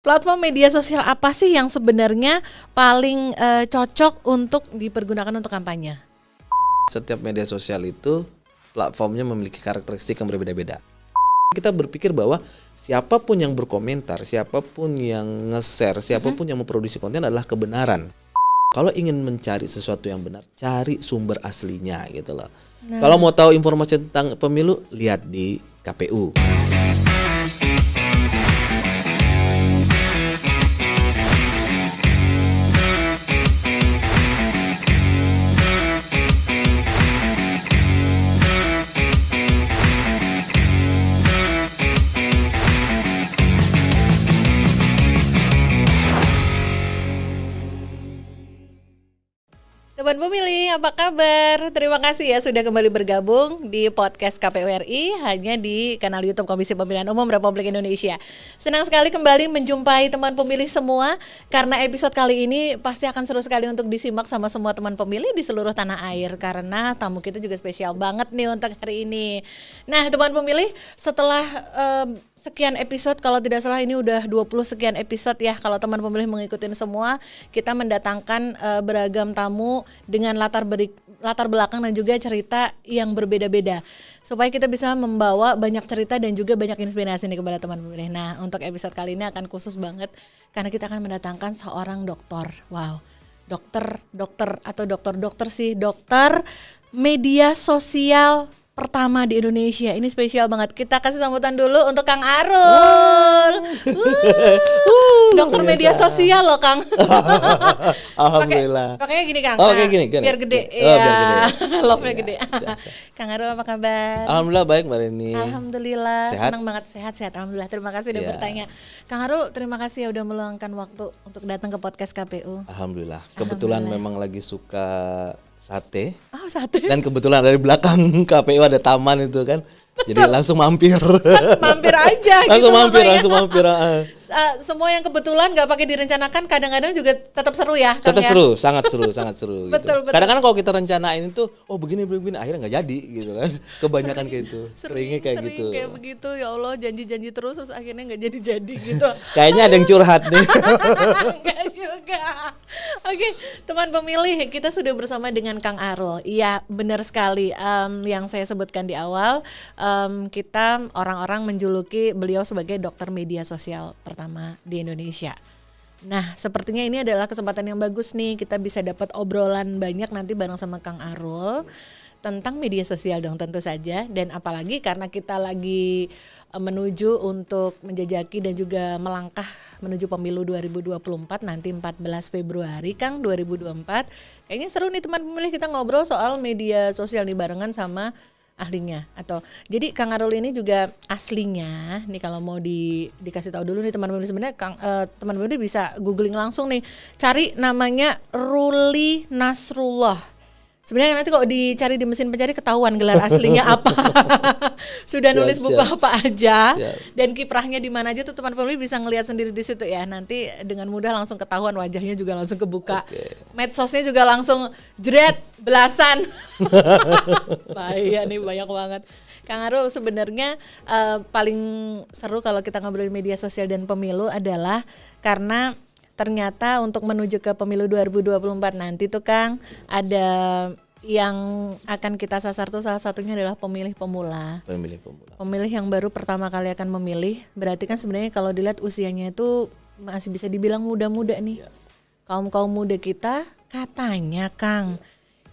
platform media sosial apa sih yang sebenarnya paling cocok untuk dipergunakan untuk kampanye? Setiap media sosial itu platformnya memiliki karakteristik yang berbeda-beda. Kita berpikir bahwa siapapun yang berkomentar, siapapun yang nge-share, siapapun yang memproduksi konten adalah kebenaran. Kalau ingin mencari sesuatu yang benar, cari sumber aslinya gitu loh. Kalau mau tahu informasi tentang pemilu, lihat di KPU. Teman pemilih, apa kabar? Terima kasih ya sudah kembali bergabung di podcast KPU RI hanya di kanal YouTube Komisi Pemilihan Umum Republik Indonesia. Senang sekali kembali menjumpai teman pemilih semua karena episode kali ini pasti akan seru sekali untuk disimak sama semua teman pemilih di seluruh tanah air karena tamu kita juga spesial banget nih untuk hari ini. Nah, teman pemilih, setelah sekian episode, kalau tidak salah ini udah 20 sekian episode ya, kalau teman pemilih mengikuti semua, kita mendatangkan beragam tamu dengan latar belakang dan juga cerita yang berbeda-beda supaya kita bisa membawa banyak cerita dan juga banyak inspirasi nih kepada teman pemilih. Nah, untuk episode kali ini akan khusus banget karena kita akan mendatangkan seorang dokter. Wow, dokter media sosial pertama di Indonesia. Ini spesial banget. Kita kasih sambutan dulu untuk Kang Arul. Dokter media sosial loh, Kang. Alhamdulillah. Pakainya gini, Kang. Oh, kayak gini. Biar gede. Oh, biar gede. Love-nya Iya, gede. siap. Kang Arul, apa kabar? Alhamdulillah baik Mbak Reni. Alhamdulillah. Sehat? Senang banget sehat. Alhamdulillah. Terima kasih udah Iya. bertanya. Kang Arul, terima kasih ya udah meluangkan waktu untuk datang ke podcast KPU. Alhamdulillah. Kebetulan memang lagi suka sate. Oh, sate. Dan kebetulan dari belakang KPU ada taman itu kan. Jadi langsung mampir. Mampir aja langsung gitu. langsung mampir. Semua yang kebetulan nggak pakai direncanakan kadang-kadang juga tetap seru ya, Kang, Tetap ya? seru, sangat seru Betul. gitu. Kadang-kadang kalau kita rencanain itu, oh begini akhirnya nggak jadi gitu kan. Kebanyakan kayak gitu. Seringnya kayak gitu. Kayak begitu, ya Allah, janji-janji terus akhirnya nggak jadi gitu. Kayaknya ada yang curhat nih. Enggak juga. Oke, teman pemilih, kita sudah bersama dengan Kang Arul. Iya, benar sekali. Yang saya sebutkan di awal, kita orang-orang menjuluki beliau sebagai dokter media sosial pertama di Indonesia. Nah, sepertinya ini adalah kesempatan yang bagus nih, kita bisa dapat obrolan banyak nanti bareng sama Kang Arul tentang media sosial dong tentu saja, dan apalagi karena kita lagi menuju untuk menjajaki dan juga melangkah menuju pemilu 2024 nanti 14 Februari Kang 2024. Kayaknya seru nih teman pemilih kita ngobrol soal media sosial nih barengan sama ahlinya. Atau jadi Kang Arul ini juga aslinya nih, kalau mau dikasih tahu dulu nih teman pemilih, sebenarnya teman pemilih bisa googling langsung nih, cari namanya Ruli Nasrullah. Sebenarnya nanti kalau dicari di mesin pencari ketahuan gelar aslinya apa. Sudah nulis buku apa aja. Dan kiprahnya di mana aja tuh teman pemilih bisa ngelihat sendiri di situ ya. Nanti dengan mudah langsung ketahuan, wajahnya juga langsung kebuka. Medsosnya juga langsung jret belasan. Bahaya nih, banyak banget. Kang Arul, sebenarnya paling seru kalau kita ngobrolin media sosial dan pemilu adalah karena ternyata untuk menuju ke pemilu 2024 nanti tuh Kang, ada yang akan kita sasar tuh salah satunya adalah pemilih pemula. Pemilih yang baru pertama kali akan memilih. Berarti kan sebenarnya kalau dilihat usianya itu masih bisa dibilang muda-muda nih. Kaum muda kita katanya Kang,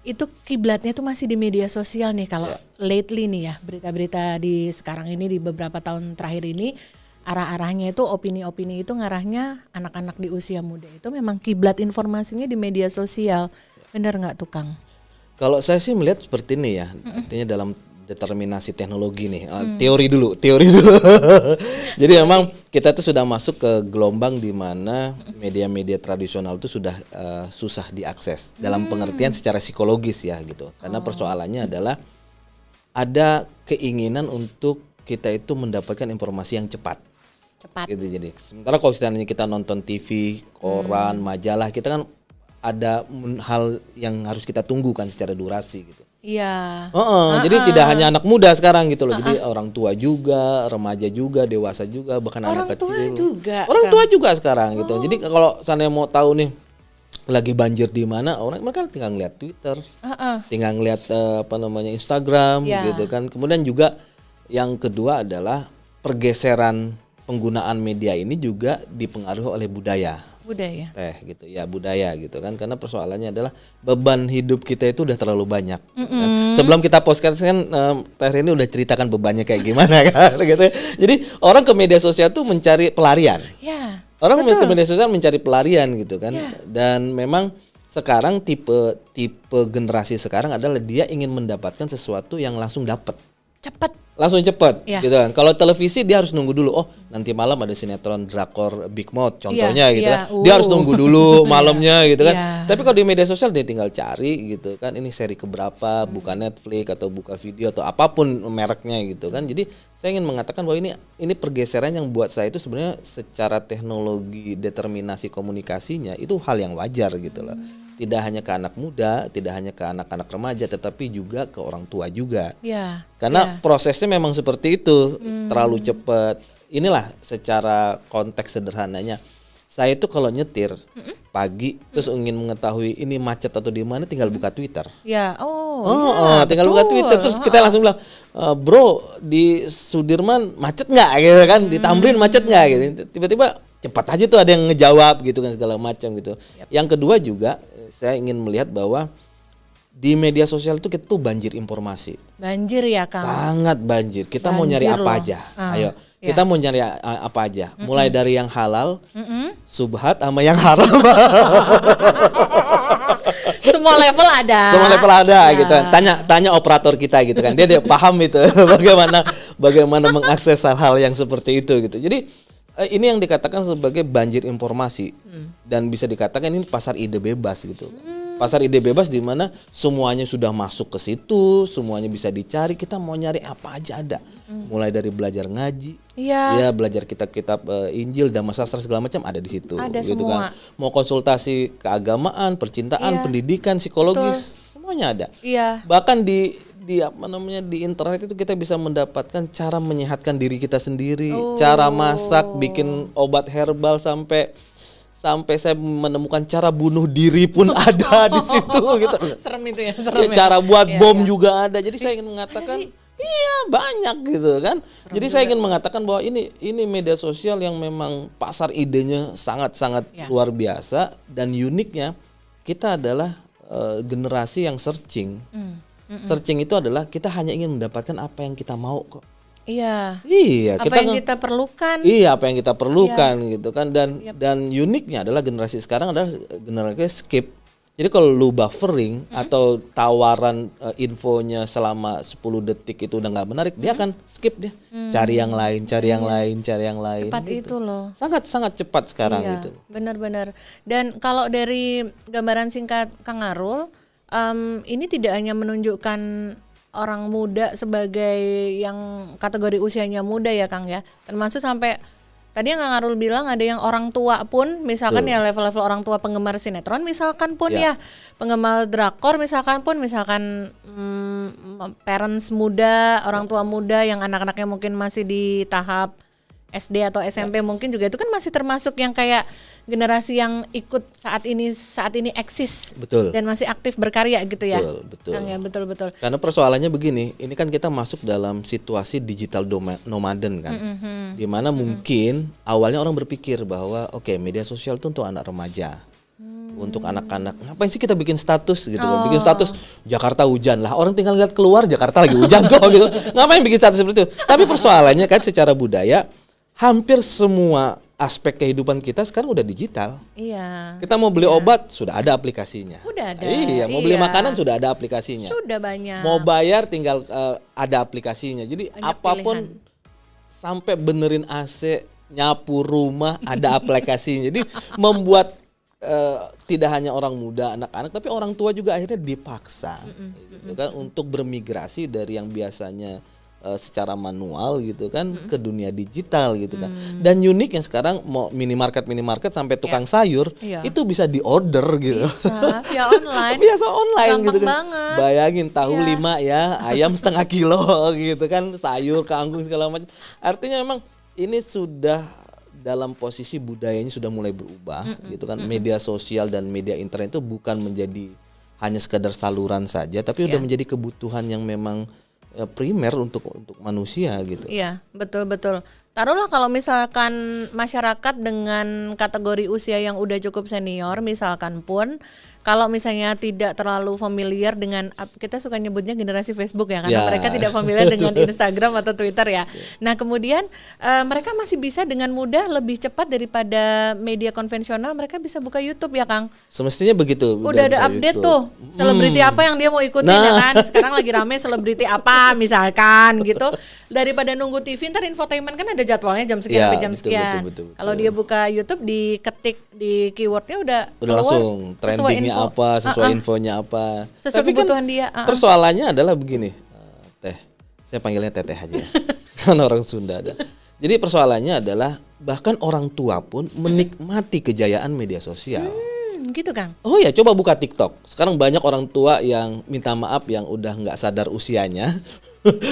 itu kiblatnya tuh masih di media sosial nih kalau lately nih ya, berita-berita di sekarang ini, di beberapa tahun terakhir ini, arah-arahnya itu opini-opini itu ngarahnya anak-anak di usia muda itu memang kiblat informasinya di media sosial. Benar nggak tuh Kang? Kalau saya sih melihat seperti ini ya, artinya dalam determinasi teknologi nih, teori dulu. Jadi memang kita tuh sudah masuk ke gelombang di mana media-media tradisional itu sudah susah diakses dalam pengertian secara psikologis ya gitu. Karena persoalannya adalah ada keinginan untuk kita itu mendapatkan informasi yang cepat. Gitu, jadi sementara kalau kita nonton TV, koran, majalah, kita kan ada hal yang harus kita tunggu kan secara durasi gitu. Iya. Jadi tidak hanya anak muda sekarang gitu loh. Jadi orang tua juga, remaja juga, dewasa juga, bahkan Orang anak tua kecil. juga, Orang Kang. tua juga sekarang gitu. Jadi kalau seandainya mau tahu nih lagi banjir di mana, orang mereka tinggal ngeliat Twitter, tinggal ngeliat Instagram Ya. gitu kan. Kemudian juga yang kedua adalah pergeseran penggunaan media ini juga dipengaruhi oleh budaya. Budaya. Gitu ya, budaya gitu kan, karena persoalannya adalah beban hidup kita itu udah terlalu banyak kan? Sebelum kita podcast kan Teh ini udah ceritakan bebannya kayak gimana kan gitu. Jadi orang ke media sosial tuh mencari pelarian, Ya. orang betul. ke media sosial mencari pelarian gitu kan. Ya. Dan memang sekarang tipe generasi sekarang adalah dia ingin mendapatkan sesuatu yang langsung dapat, langsung cepet Ya. gitu kan. Kalau televisi dia harus nunggu dulu. Oh, nanti malam ada sinetron drakor Big Mouth contohnya gitu Iya. kan. Dia harus nunggu dulu malamnya gitu kan. Iya. Tapi kalau di media sosial dia tinggal cari gitu kan. Ini seri keberapa, buka Netflix atau buka video atau apapun mereknya gitu kan. Jadi saya ingin mengatakan bahwa ini pergeseran yang buat saya itu sebenarnya secara teknologi determinasi komunikasinya itu hal yang wajar gitu loh. Tidak hanya ke anak muda, tidak hanya ke anak-anak remaja, tetapi juga ke orang tua juga. Ya. Karena prosesnya memang seperti itu, terlalu cepat. Inilah secara konteks sederhananya. Saya itu kalau nyetir pagi terus ingin mengetahui ini macet atau di mana, tinggal buka Twitter. Ya. Ya, Tinggal buka betul. Twitter terus kita langsung bilang, bro di Sudirman macet nggak gitu kan, di Tamrin macet nggak gitu. Tiba-tiba cepat aja tuh ada yang ngejawab gitu kan, segala macam gitu. Yang kedua juga saya ingin melihat bahwa di media sosial itu kita tuh banjir informasi. Banjir ya, Kang. Sangat banjir. Kita mau nyari Banjir apa loh. aja. Ya. Kita mau nyari apa aja. Mulai dari yang halal, subhat sama yang haram. Semua level ada. Semua level ada Ya. gitu. Tanya operator kita gitu kan. Dia paham itu bagaimana mengakses hal-hal yang seperti itu gitu. Jadi ini yang dikatakan sebagai banjir informasi dan bisa dikatakan ini pasar ide bebas gitu. Pasar ide bebas di mana semuanya sudah masuk ke situ, semuanya bisa dicari. Kita mau nyari apa aja ada. Mulai dari belajar ngaji, Iya. ya belajar kitab-kitab Injil, Dhamma Sastra segala macam ada di situ. Ada gitu semua. kan. Mau konsultasi keagamaan, percintaan, Iya. pendidikan, psikologis, semuanya ada. Iya. Bahkan di internet itu kita bisa mendapatkan cara menyehatkan diri kita sendiri, cara masak, bikin obat herbal sampai saya menemukan cara bunuh diri pun ada di situ gitu. Serem itu ya, Ya, cara buat Iya, bom iya. juga ada. Jadi saya ingin mengatakan iya banyak gitu kan. Jadi saya ingin mengatakan bahwa ini media sosial yang memang pasar idenya sangat-sangat luar biasa, dan uniknya kita adalah generasi yang searching. Searching itu adalah kita hanya ingin mendapatkan apa yang kita mau kok. Iya. Iya, Apa yang kita perlukan? Iya, apa yang kita perlukan gitu kan, dan uniknya adalah generasi sekarang adalah generasi skip. Jadi kalau lu buffering atau tawaran infonya selama 10 detik itu udah nggak menarik, dia akan skip dia. Cari yang lain, cari yang lain, cari yang lain. Cepat gitu. itu loh. Sangat cepat sekarang Iya, gitu. benar-benar. Dan kalau dari gambaran singkat Kang Arul, ini tidak hanya menunjukkan orang muda sebagai yang kategori usianya muda ya Kang ya, termasuk sampai tadi yang Kang Arul bilang ada yang orang tua pun, misalkan ya level-level orang tua penggemar sinetron misalkan pun ya, penggemar drakor misalkan pun, misalkan parents muda, orang tua muda yang anak-anaknya mungkin masih di tahap SD atau SMP mungkin juga itu kan masih termasuk yang kayak generasi yang ikut saat ini eksis. Betul. Dan masih aktif berkarya gitu ya. Betul. Kang ya, betul. Karena persoalannya begini, ini kan kita masuk dalam situasi digital nomaden kan. Di mana mungkin awalnya orang berpikir bahwa oke, media sosial itu untuk anak remaja. Untuk anak-anak, ngapain sih kita bikin status gitu kan? Bikin status Jakarta hujan lah, orang tinggal lihat keluar Jakarta lagi hujan kok gitu. Ngapain bikin status seperti itu? Tapi persoalannya kan secara budaya hampir semua aspek kehidupan kita sekarang udah digital. Iya. Kita mau beli obat sudah ada aplikasinya. Udah ada. Iya, mau beli makanan sudah ada aplikasinya. Sudah banyak. Mau bayar tinggal ada aplikasinya. Jadi Banyak apapun pilihan. sampai benerin AC, nyapu rumah ada aplikasinya. Jadi membuat tidak hanya orang muda, anak-anak, tapi orang tua juga akhirnya dipaksa gitu kan, untuk bermigrasi dari yang biasanya secara manual gitu kan ke dunia digital gitu kan. Dan uniknya sekarang mau minimarket sampai tukang sayur itu bisa diorder gitu. Bisa via online. Biasa online gampang gitu kan. banget. Bayangin tahu 5 ya, ayam setengah kilo gitu kan, sayur, kangkung segala macam. Artinya memang ini sudah dalam posisi budayanya sudah mulai berubah gitu kan. Media sosial dan media internet itu bukan menjadi hanya sekadar saluran saja, tapi udah menjadi kebutuhan yang memang primer untuk manusia gitu. Iya, betul. Taruhlah kalau misalkan masyarakat dengan kategori usia yang udah cukup senior misalkan pun, kalau misalnya tidak terlalu familiar dengan, kita suka nyebutnya generasi Facebook ya, karena mereka tidak familiar dengan Instagram atau Twitter ya. Nah kemudian mereka masih bisa dengan mudah lebih cepat daripada media konvensional, mereka bisa buka YouTube ya Kang. Semestinya begitu. Udah ada update YouTube tuh, selebriti apa yang dia mau ikutin ya kan. Sekarang lagi rame selebriti apa misalkan gitu. Daripada nunggu TV, ntar infotainment kan ada jadwalnya jam sekian sampai jam sekian. Betul. Kalau dia buka YouTube, diketik di keywordnya udah langsung trendingnya apa, sesuai infonya apa. Sesuai kebutuhan dia. Persoalannya adalah begini, Teh, saya panggilnya Teteh aja ya, kan orang Sunda ada. Jadi persoalannya adalah bahkan orang tua pun menikmati kejayaan media sosial. Gitu Kang. Oh ya, coba buka TikTok. Sekarang banyak orang tua yang minta maaf yang udah nggak sadar usianya,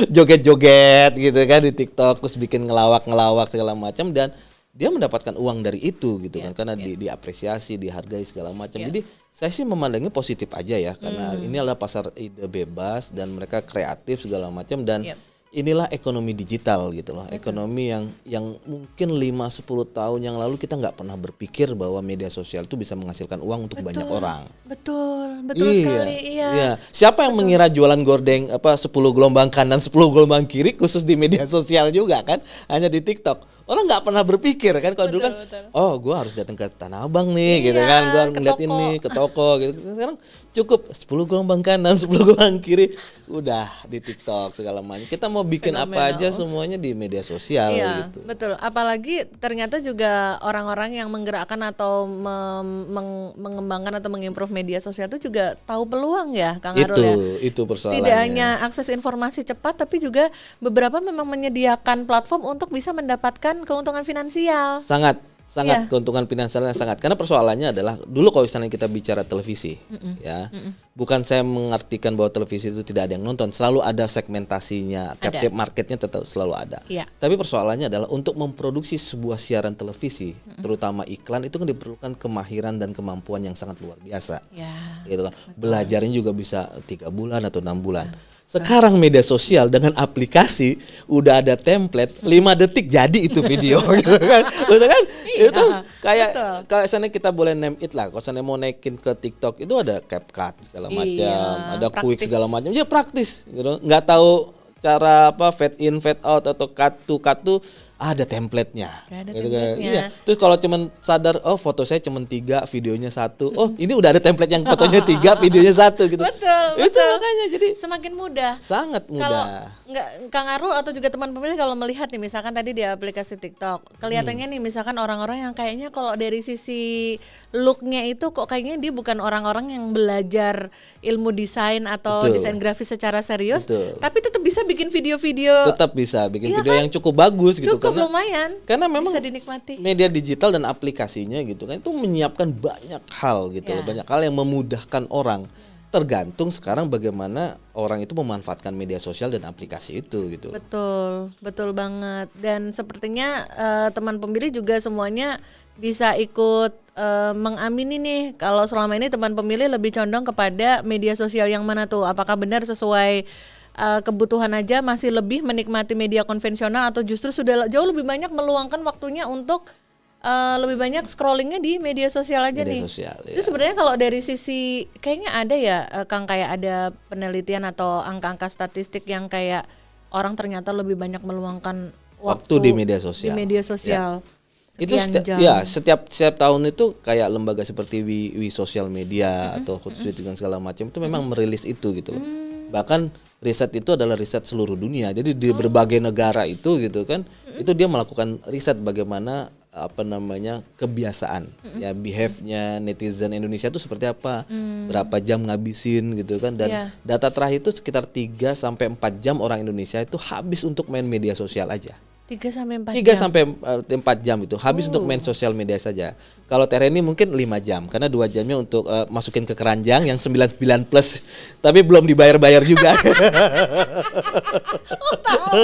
joget-joget gitu kan di TikTok, terus bikin ngelawak segala macam, dan dia mendapatkan uang dari itu gitu kan, karena diapresiasi, dihargai segala macam. Jadi saya sih memandangnya positif aja ya, karena ini adalah pasar ide bebas dan mereka kreatif segala macam, dan inilah ekonomi digital gitu loh. Ekonomi yang mungkin 5-10 tahun yang lalu kita nggak pernah berpikir bahwa media sosial itu bisa menghasilkan uang untuk banyak orang. Betul sekali. Iya. Siapa yang mengira jualan gordeng 10 gelombang kanan 10 gelombang kiri khusus di media sosial juga kan, hanya di TikTok. Orang nggak pernah berpikir kan, kalau dulu kan, oh gue harus datang ke Tanah Abang nih gitu kan, gue harus ngeliat ini ke toko gitu. Sekarang cukup 10 gelombang kanan 10 gelombang kiri udah di TikTok segala macam. Kita mau bikin apa aja semuanya di media sosial gitu. Betul. Apalagi ternyata juga orang-orang yang menggerakkan atau mengembangkan atau mengimprove media sosial itu juga tahu peluang ya Kang Arul ya. Itu persoalannya. Tidak hanya akses informasi cepat, tapi juga beberapa memang menyediakan platform untuk bisa mendapatkan keuntungan finansial. Sangat keuntungan finansialnya sangat. Karena persoalannya adalah dulu kalau misalnya kita bicara televisi bukan saya mengartikan bahwa televisi itu tidak ada yang nonton, selalu ada segmentasinya, captive marketnya tetap selalu ada. Tapi persoalannya adalah untuk memproduksi sebuah siaran televisi, terutama iklan, itu kan diperlukan kemahiran dan kemampuan yang sangat luar biasa. Gitu kan. Belajarnya juga bisa 3 bulan atau 6 bulan. Sekarang media sosial dengan aplikasi udah ada template 5 detik jadi itu video gitu kan. Betul kan? Itu kayak kalau misalnya kita boleh name it lah. Kalau misalnya mau naikin ke TikTok itu ada CapCut segala macam, ada Quick segala macam. Jadi praktis gitu. Nggak tahu cara fade in, fade out atau cut to ada template-nya. Gitu kan. Iya. Terus kalau cuman sadar foto saya cuman 3, videonya 1. Ini udah ada template yang fotonya 3, videonya 1 gitu. Betul. Makanya jadi semakin mudah. Sangat mudah. Kalau Kang Arul atau juga teman pemilih kalau melihat nih misalkan tadi di aplikasi TikTok, kelihatannya nih misalkan orang-orang yang kayaknya kalau dari sisi look-nya itu kok kayaknya dia bukan orang-orang yang belajar ilmu desain atau desain grafis secara serius, tapi tetap bisa bikin video-video. Tetap bisa bikin video yang cukup bagus gitu. Cukup lumayan. Karena memang bisa dinikmati. Media digital dan aplikasinya gitu kan itu menyiapkan banyak hal gitu loh, banyak hal yang memudahkan orang. Tergantung sekarang bagaimana orang itu memanfaatkan media sosial dan aplikasi itu gitu. Betul banget. Dan sepertinya teman pemilih juga semuanya bisa ikut mengamini nih kalau selama ini teman pemilih lebih condong kepada media sosial yang mana tuh? Apakah benar sesuai kebutuhan aja masih lebih menikmati media konvensional atau justru sudah jauh lebih banyak meluangkan waktunya untuk lebih banyak scrollingnya di media sosial aja nih. Itu sebenarnya kalau dari sisi kayaknya ada ya Kang, kayak ada penelitian atau angka-angka statistik yang kayak orang ternyata lebih banyak meluangkan waktu di media sosial. Itu setiap tahun itu kayak lembaga seperti We Social Media atau Hootsuite dengan segala macam itu memang merilis itu gitu loh. Bahkan riset itu adalah riset seluruh dunia. Jadi di berbagai negara itu gitu kan, itu dia melakukan riset bagaimana apa namanya kebiasaan ya behave-nya netizen Indonesia itu seperti apa, berapa jam ngabisin gitu kan, dan data terakhir itu sekitar 3 sampai 4 jam orang Indonesia itu habis untuk main media sosial aja. 3 sampai 4 3 jam. sampai 4 jam itu habis untuk main sosial media saja. Kalau Tereni mungkin 5 jam karena 2 jamnya untuk masukin ke keranjang yang 99 plus tapi belum dibayar-bayar juga. Oh, tahu.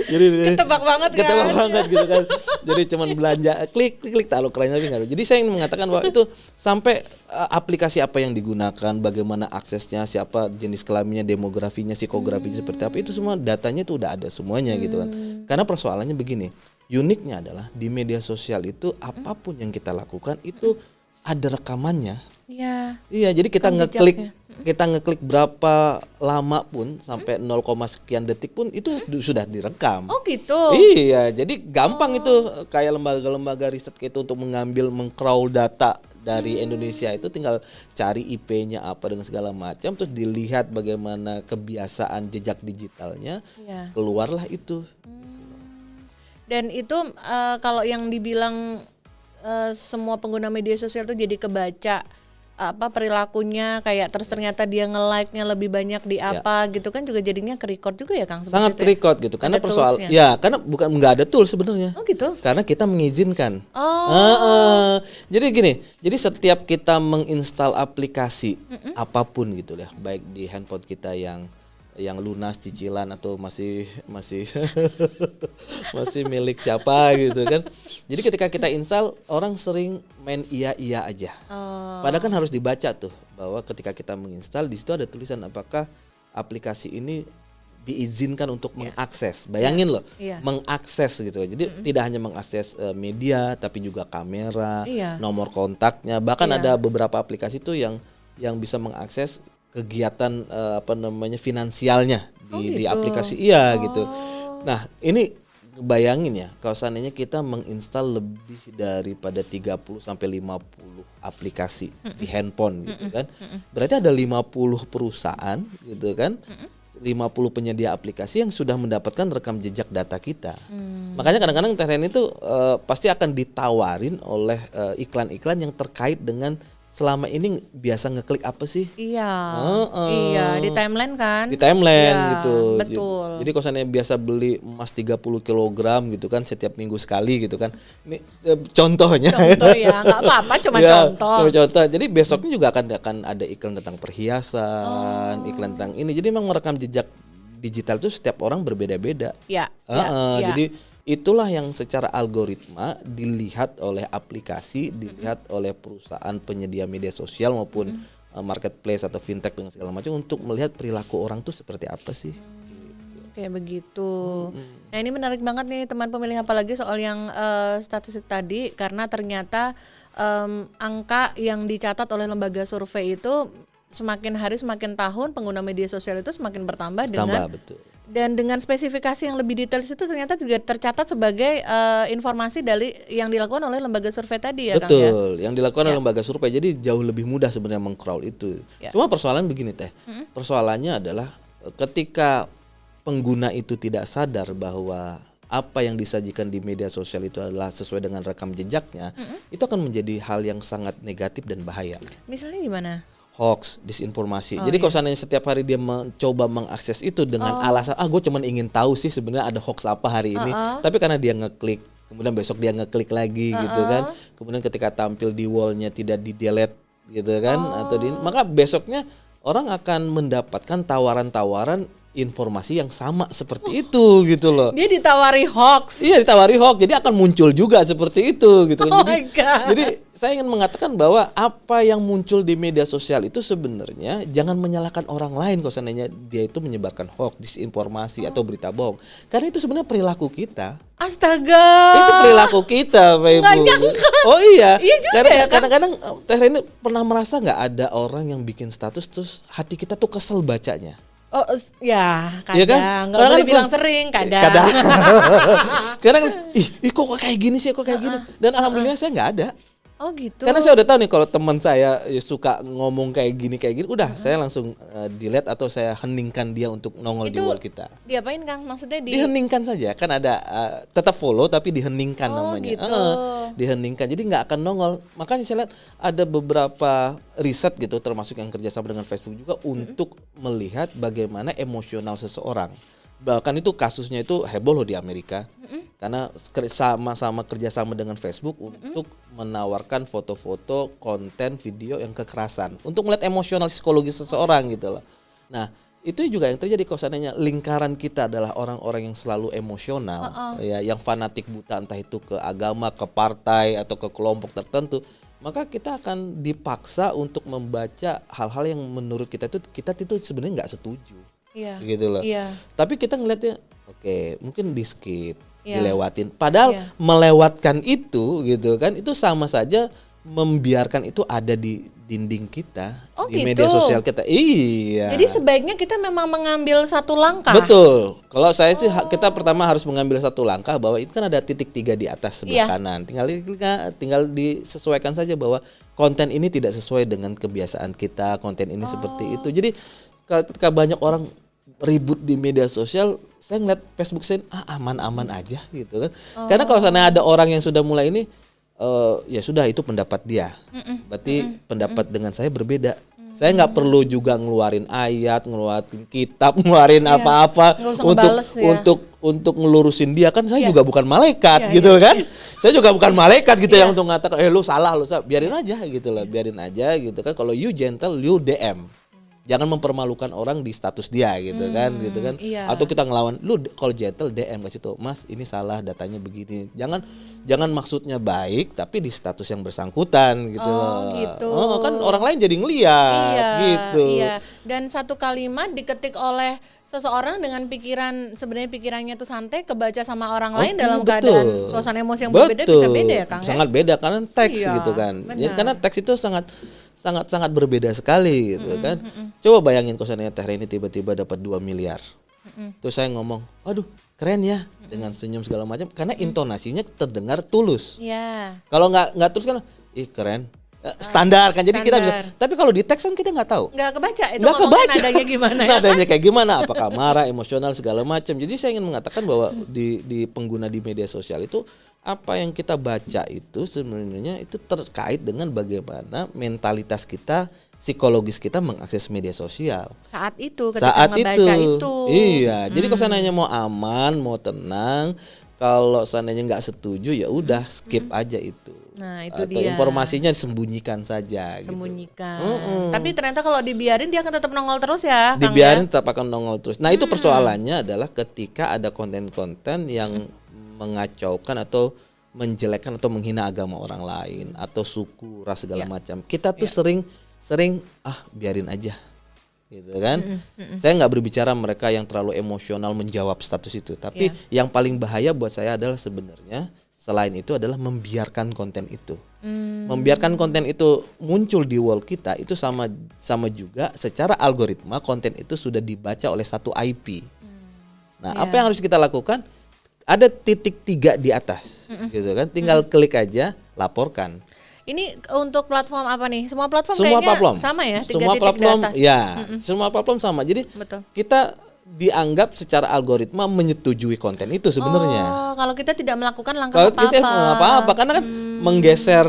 Jadi Ketebak banget kan. Ketebak banget gitu kan. Jadi cuman belanja klik taruh keranjang tapi enggak. Jadi saya ingin mengatakan bahwa itu sampai aplikasi apa yang digunakan, bagaimana aksesnya, siapa jenis kelaminnya, demografinya, psikografinya seperti apa, itu semua datanya itu udah ada semuanya gitu kan. Karena persoalannya begini, uniknya adalah di media sosial itu apapun yang kita lakukan itu ada rekamannya. Iya. Iya, jadi kita ngeklik berapa lama pun sampai 0, sekian detik pun itu sudah direkam. Oh gitu. Iya, jadi gampang itu kayak lembaga-lembaga riset itu untuk mengcrawl data dari Indonesia itu tinggal cari IP-nya apa dengan segala macam terus dilihat bagaimana kebiasaan jejak digitalnya, keluarlah itu. Dan itu kalau yang dibilang semua pengguna media sosial tuh jadi kebaca apa perilakunya, kayak terus ternyata dia nge-like-nya lebih banyak di apa gitu kan, juga jadinya ke-record juga ya Kang? Sangat ke-record gitu karena karena bukan nggak ada tool sebenarnya. Oh gitu. Karena kita mengizinkan. Jadi gini, jadi setiap kita menginstal aplikasi apapun gitu ya, baik di handphone kita yang lunas cicilan atau masih masih milik siapa gitu kan. Jadi ketika kita install, orang sering main iya aja. Padahal kan harus dibaca tuh bahwa ketika kita menginstal di situ ada tulisan apakah aplikasi ini diizinkan untuk mengakses. Bayangin loh, mengakses gitu. Jadi tidak hanya mengakses media tapi juga kamera, nomor kontaknya, bahkan ada beberapa aplikasi tuh yang bisa mengakses kegiatan finansialnya di aplikasi gitu. Nah, ini bayangin ya, kalau seandainya kita menginstal lebih daripada 30 sampai 50 aplikasi di handphone gitu kan. Berarti ada 50 perusahaan gitu kan. 50 penyedia aplikasi yang sudah mendapatkan rekam jejak data kita. Makanya kadang-kadang Tereni itu pasti akan ditawarin oleh iklan-iklan yang terkait dengan selama ini biasa ngeklik apa sih? Iya, di timeline kan? Di timeline gitu. Betul. Jadi kalau seandainya biasa beli emas 30 kg gitu kan setiap minggu sekali gitu kan. Ini contohnya. Contoh ya, nggak apa-apa, cuma contoh. Contoh. Jadi besoknya juga akan ada iklan tentang perhiasan, iklan tentang ini. Jadi memang merekam jejak digital itu setiap orang berbeda-beda. Jadi itulah yang secara algoritma dilihat oleh aplikasi, dilihat oleh perusahaan penyedia media sosial maupun marketplace atau fintech dengan segala macam untuk melihat perilaku orang tuh seperti apa sih. Kayak begitu. Nah ini menarik banget nih teman pemilih, apalagi soal yang statistik tadi, karena ternyata angka yang dicatat oleh lembaga survei itu semakin hari semakin tahun pengguna media sosial itu semakin bertambah dengan betul. Dan dengan spesifikasi yang lebih detail itu ternyata juga tercatat sebagai informasi dari yang dilakukan oleh lembaga survei tadi ya Kang ya? Betul, yang dilakukan oleh lembaga survei, jadi jauh lebih mudah sebenarnya meng-crawl itu. Cuma persoalan begini Teh, persoalannya adalah ketika pengguna itu tidak sadar bahwa apa yang disajikan di media sosial itu adalah sesuai dengan rekam jejaknya, itu akan menjadi hal yang sangat negatif dan bahaya. Misalnya gimana? Hoax, disinformasi. Jadi kalau seandainya setiap hari dia mencoba mengakses itu dengan alasan gue cuma ingin tahu sih sebenarnya ada hoax apa hari ini, tapi karena dia ngeklik, kemudian besok dia ngeklik lagi gitu kan, kemudian ketika tampil di wallnya tidak di delete gitu kan, maka besoknya orang akan mendapatkan tawaran-tawaran informasi yang sama seperti itu gitu loh. Dia ditawari hoax. Iya, ditawari hoax. Jadi akan muncul juga seperti itu gitu kan. God. Jadi saya ingin mengatakan bahwa apa yang muncul di media sosial itu sebenarnya jangan menyalahkan orang lain kalau seandainya dia itu menyebarkan hoax, disinformasi atau berita bohong. Karena itu sebenarnya perilaku kita. Astaga. Itu perilaku kita, Pak Ibu. Nggak nyangka. Oh iya. Iya juga Karena ya, kan? kadang-kadang Teh Reni pernah merasa nggak ada orang yang bikin status terus hati kita tuh kesel bacanya. Oh ya, kadang. Iya kan? Nggak boleh bilang sering, kadang. Kadang, kok kayak gini sih, kok kayak gini. Dan alhamdulillah saya nggak ada. Oh gitu. Karena saya udah tahu nih kalau teman saya suka ngomong kayak gini, udah saya langsung delete atau saya heningkan dia untuk nongol di Itu wall kita. diapain Kang? Maksudnya Diheningkan saja, kan ada tetap follow tapi diheningkan Oh, namanya. gitu. Diheningkan, jadi nggak akan nongol. Makanya saya lihat ada beberapa riset gitu, termasuk yang kerjasama dengan Facebook juga untuk melihat bagaimana emosional seseorang. Bahkan itu kasusnya itu heboh loh di Amerika, karena sama-sama kerjasama dengan Facebook untuk menawarkan foto-foto, konten, video yang kekerasan untuk melihat emosional psikologis seseorang gitu loh. Nah itu juga yang terjadi kalau seandainya lingkaran kita adalah orang-orang yang selalu emosional, ya, yang fanatik buta entah itu ke agama, ke partai atau ke kelompok tertentu, maka kita akan dipaksa untuk membaca hal-hal yang menurut kita itu sebenarnya nggak setuju. Iya. Gitu loh. Iya. Tapi kita ngeliatnya oke, mungkin di skip, Iya. dilewatin. Padahal Iya. melewatkan itu gitu kan, itu sama saja membiarkan itu ada di dinding kita, Oh, di gitu. media sosial kita. Iya. Jadi sebaiknya kita memang mengambil satu langkah. Betul. Kalau saya sih kita pertama harus mengambil satu langkah bahwa itu kan ada titik 3 di atas sebelah Iya. kanan. Tinggal disesuaikan saja bahwa konten ini tidak sesuai dengan kebiasaan kita, konten ini seperti itu. Jadi ketika banyak orang ribut di media sosial, saya ngeliat Facebook saya aman-aman aja gitu kan. Karena kalau sana ada orang yang sudah mulai ini, ya sudah itu pendapat dia. Berarti pendapat dengan saya berbeda. Saya nggak perlu juga ngeluarin ayat, ngeluarin kitab, ngeluarin apa-apa Nggak usah untuk ngebales ya. untuk ngelurusin dia, kan saya juga bukan malaikat Iya, gitu iya, kan. Saya juga bukan malaikat gitu Iya. yang untuk mengatakan lu salah, biarin aja gitu lah, biarin aja gitu kan. Kalau you gentle, you DM. Jangan mempermalukan orang di status dia gitu kan. Iya. Atau kita ngelawan, lu kalau gentle DM kasih tuh, Mas ini salah, datanya begini. Jangan maksudnya baik tapi di status yang bersangkutan gitu loh. Gitu. Kan orang lain jadi ngeliat Iya, gitu. Iya. Dan satu kalimat diketik oleh seseorang dengan pikirannya tuh santai, kebaca sama orang lain dalam keadaan suasana emosi yang berbeda bisa beda ya Kang. Sangat beda karena teks Iya, gitu kan. Ya, benar. karena teks itu sangat berbeda sekali gitu kan. Coba bayangin kalau seandainya Teh Reni tiba-tiba dapat 2 miliar. Terus saya ngomong, aduh keren ya, dengan senyum segala macam, karena intonasinya terdengar tulus. Iya. Kalau nggak tulus kan, ih keren. Standar kan, jadi kita bisa. Standar. Tapi kalau di teks kan kita nggak tahu. Nggak kebaca itu Nggak ngomongnya kebaca. nadanya gimana ya. Nadanya kayak gimana, apakah marah, emosional segala macam. Jadi saya ingin mengatakan bahwa di pengguna di media sosial itu, apa yang kita baca itu sebenarnya itu terkait dengan bagaimana mentalitas kita, psikologis kita mengakses media sosial. Saat itu ketika Saat ngebaca itu. Iya, jadi kalau seandainya mau aman, mau tenang, kalau seandainya nggak setuju ya udah skip aja itu. Nah, itu Atau dia. informasinya sembunyikan saja. Sembunyikan. Gitu. Tapi ternyata kalau dibiarin dia akan tetap nongol terus ya, Kang, Dibiarin ya? tetap akan nongol terus. Nah itu persoalannya adalah ketika ada konten-konten yang mengacaukan atau menjelekkan atau menghina agama orang lain atau suku, ras segala macam. Kita tuh sering biarin aja, gitu kan. Saya nggak berbicara mereka yang terlalu emosional menjawab status itu, tapi yang paling bahaya buat saya adalah sebenarnya selain itu adalah membiarkan konten itu. Membiarkan konten itu muncul di wall kita itu sama juga secara algoritma konten itu sudah dibaca oleh satu IP. Nah, apa yang harus kita lakukan? Ada titik 3 di atas, gitu kan? Tinggal klik aja, laporkan. Ini untuk platform apa nih? Semua platform Semua kayaknya platform sama ya, 3 semua titik platform, di atas. ya, semua platform sama. Jadi Betul. kita dianggap secara algoritma menyetujui konten itu sebenarnya. Oh, kalau kita tidak melakukan langkah Kalau apa-apa. kita apa-apa, karena kan menggeser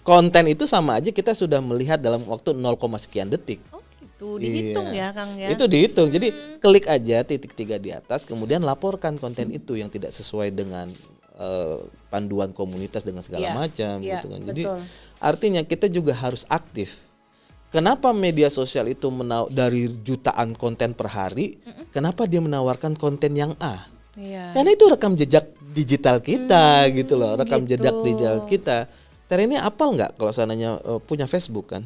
konten itu sama aja kita sudah melihat dalam waktu 0, sekian detik. Oh, gitu. Dihitung Iya. ya, Kang ya. Itu dihitung. Jadi klik aja titik 3 di atas, kemudian laporkan konten itu yang tidak sesuai dengan panduan komunitas dengan segala Iya, macam iya, gitu kan. Jadi betul. artinya kita juga harus aktif. Kenapa media sosial itu dari jutaan konten per hari, kenapa dia menawarkan konten yang A? Iya. Karena itu rekam jejak digital kita gitu loh, rekam gitu. jejak digital kita. Tera ini apal nggak kalau seandainya punya Facebook kan?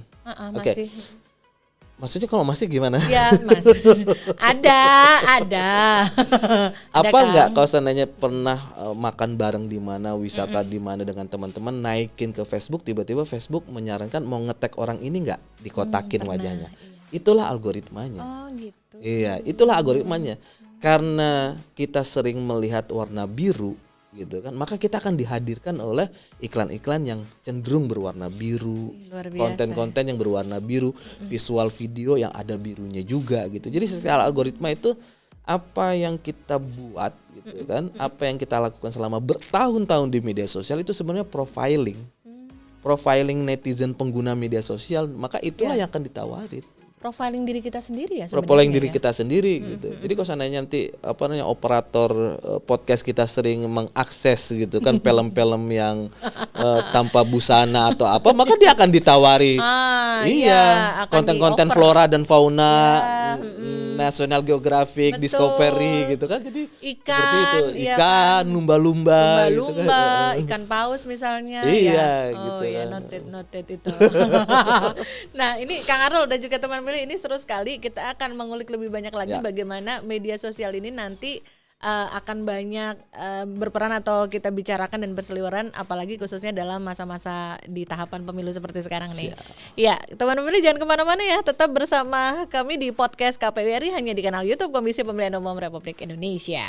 Oke. Masih. Maksudnya kalau masih gimana? Ya, Mas. Ada. Apa Kang. nggak kalau seandainya pernah makan bareng di mana, wisata di mana dengan teman-teman, naikin ke Facebook, tiba-tiba Facebook menyarankan mau ngetek orang ini nggak, dikotakin wajahnya. Itulah algoritmanya. Oh, gitu. Iya, itulah algoritmanya. Karena kita sering melihat warna biru, gitu kan, maka kita akan dihadirkan oleh iklan-iklan yang cenderung berwarna biru, Luar biasa. konten-konten yang berwarna biru, visual video yang ada birunya juga gitu. Jadi secara algoritma itu apa yang kita buat gitu kan, apa yang kita lakukan selama bertahun-tahun di media sosial itu sebenarnya profiling netizen pengguna media sosial, maka itulah yang akan ditawarin. Profiling diri kita sendiri ya sebenarnya. Profiling diri kita sendiri gitu. Jadi kalau seandainya nanti operator podcast kita sering mengakses gitu kan film-film yang tanpa busana atau apa, maka dia akan ditawari akan konten-konten di-offer. flora dan fauna, National Geographic, Betul. Discovery gitu kan. Jadi Ikan, seperti itu, iya ikan, kan? lumba-lumba gitu kan. Lumba-lumba, ikan paus misalnya. Iya, ya. gitu ya, kan. noted itu. Nah, ini Kang Arul dan juga teman ini seru sekali. Kita akan mengulik lebih banyak lagi bagaimana media sosial ini nanti akan banyak berperan atau kita bicarakan dan berseliweran, apalagi khususnya dalam masa-masa di tahapan pemilu seperti sekarang nih. Ya, teman pemilih jangan kemana-mana ya, tetap bersama kami di podcast KPU RI hanya di kanal YouTube Komisi Pemilihan Umum Republik Indonesia.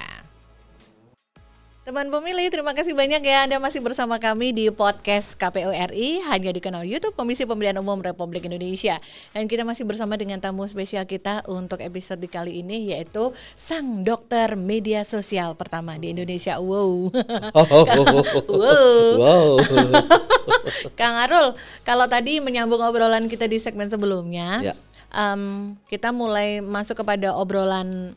Teman pemilih, terima kasih banyak ya Anda masih bersama kami di podcast KPU RI hanya di kanal YouTube Komisi Pemilihan Umum Republik Indonesia. Dan kita masih bersama dengan tamu spesial kita untuk episode kali ini, yaitu sang dokter media sosial pertama di Indonesia. Wow. Wow. Kang Arul, kalau tadi menyambung obrolan kita di segmen sebelumnya, kita mulai masuk kepada obrolan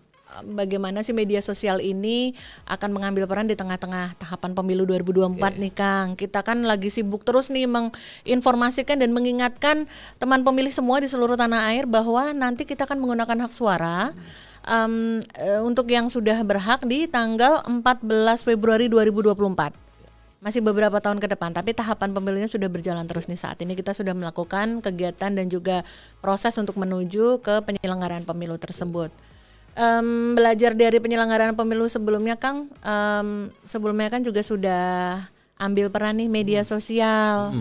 bagaimana sih media sosial ini akan mengambil peran di tengah-tengah tahapan pemilu 2024 nih Kang. Kita kan lagi sibuk terus nih menginformasikan dan mengingatkan teman pemilih semua di seluruh tanah air bahwa nanti kita akan menggunakan hak suara untuk yang sudah berhak di tanggal 14 Februari 2024. Masih beberapa tahun ke depan, tapi tahapan pemilunya sudah berjalan terus nih. Saat ini kita sudah melakukan kegiatan dan juga proses untuk menuju ke penyelenggaraan pemilu tersebut. Belajar dari penyelenggaraan pemilu sebelumnya Kang, sebelumnya kan juga sudah ambil peran nih media sosial,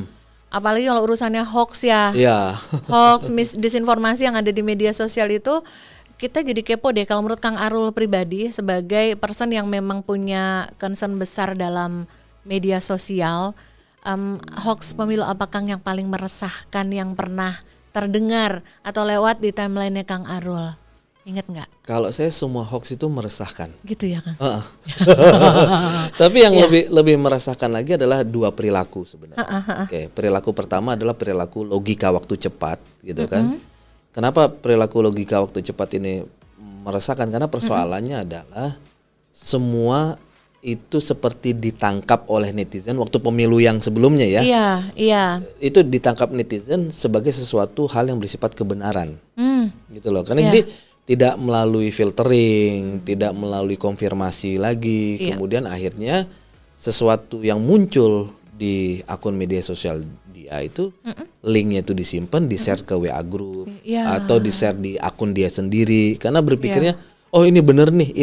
apalagi kalau urusannya hoax ya, hoax, disinformasi yang ada di media sosial itu, kita jadi kepo deh kalau menurut Kang Arul pribadi sebagai person yang memang punya concern besar dalam media sosial, hoax pemilu apa Kang yang paling meresahkan yang pernah terdengar atau lewat di timeline-nya Kang Arul? Ingat nggak? Kalau saya semua hoax itu meresahkan. Gitu ya Kang? Tapi yang lebih meresahkan lagi adalah dua perilaku sebenarnya. Oke, perilaku pertama adalah perilaku logika waktu cepat, gitu kan? Kenapa perilaku logika waktu cepat ini meresahkan? Karena persoalannya adalah semua itu seperti ditangkap oleh netizen waktu pemilu yang sebelumnya ya. Iya. Itu Itu ditangkap netizen sebagai sesuatu hal yang bersifat kebenaran, gitu loh. Karena ini tidak melalui filtering, tidak melalui konfirmasi lagi, kemudian akhirnya sesuatu yang muncul di akun media sosial dia itu linknya itu disimpan, di-share ke WA group atau di-share di akun dia sendiri karena berpikirnya oh ini bener nih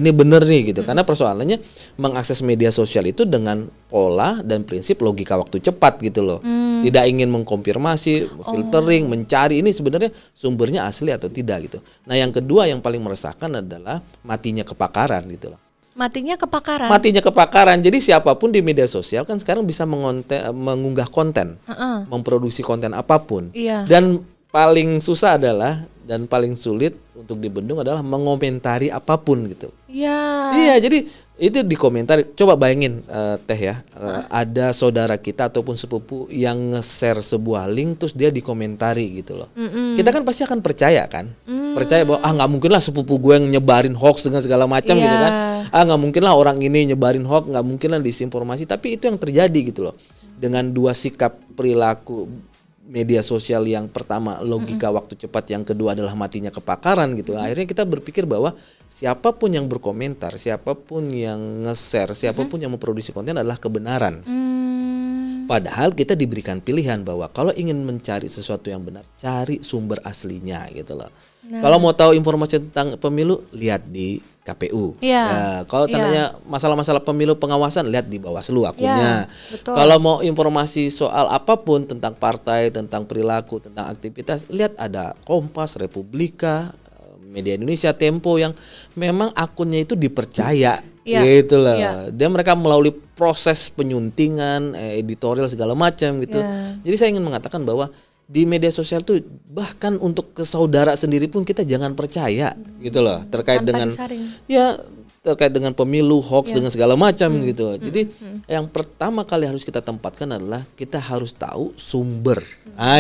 gitu. Karena persoalannya mengakses media sosial itu dengan pola dan prinsip logika waktu cepat gitu loh. Tidak ingin mengkonfirmasi, filtering, mencari ini sebenarnya sumbernya asli atau tidak gitu. Nah yang kedua yang paling meresahkan adalah matinya kepakaran gitu loh. Matinya kepakaran. Jadi siapapun di media sosial kan sekarang bisa mengunggah konten, memproduksi konten apapun. Dan paling susah adalah dan paling sulit untuk dibendung adalah mengomentari apapun gitu. Iya, jadi itu dikomentari. Coba bayangin Teh ya, ada saudara kita ataupun sepupu yang nge-share sebuah link terus dia dikomentari gitu loh. Kita kan pasti akan percaya kan? Percaya bahwa nggak mungkin lah sepupu gue yang nyebarin hoax dengan segala macam gitu kan. Nggak mungkin lah orang ini nyebarin hoax, nggak mungkin lah disinformasi. Tapi itu yang terjadi gitu loh. Dengan dua sikap perilaku media sosial, yang pertama logika waktu cepat, yang kedua adalah matinya kepakaran gitu. Akhirnya kita berpikir bahwa siapapun yang berkomentar, siapapun yang nge-share, siapapun yang memproduksi konten adalah kebenaran. Padahal kita diberikan pilihan bahwa kalau ingin mencari sesuatu yang benar, cari sumber aslinya gitu loh. Kalau mau tahu informasi tentang pemilu, lihat di KPU. Kalau seandainya masalah-masalah pemilu pengawasan, lihat di Bawaslu akunnya. Kalau mau informasi soal apapun tentang partai, tentang perilaku, tentang aktivitas, lihat ada Kompas, Republika, Media Indonesia, Tempo yang memang akunnya itu dipercaya Iya. Gitulah. Iya. Dia mereka melalui proses penyuntingan, editorial segala macam gitu. Iya. Jadi saya ingin mengatakan bahwa di media sosial tuh bahkan untuk ke saudara sendiri pun kita jangan percaya gitu loh, terkait Tanpa dengan disaring. ya terkait dengan pemilu, hoax Ya. dengan segala macam gitu. Jadi yang pertama kali harus kita tempatkan adalah kita harus tahu sumber.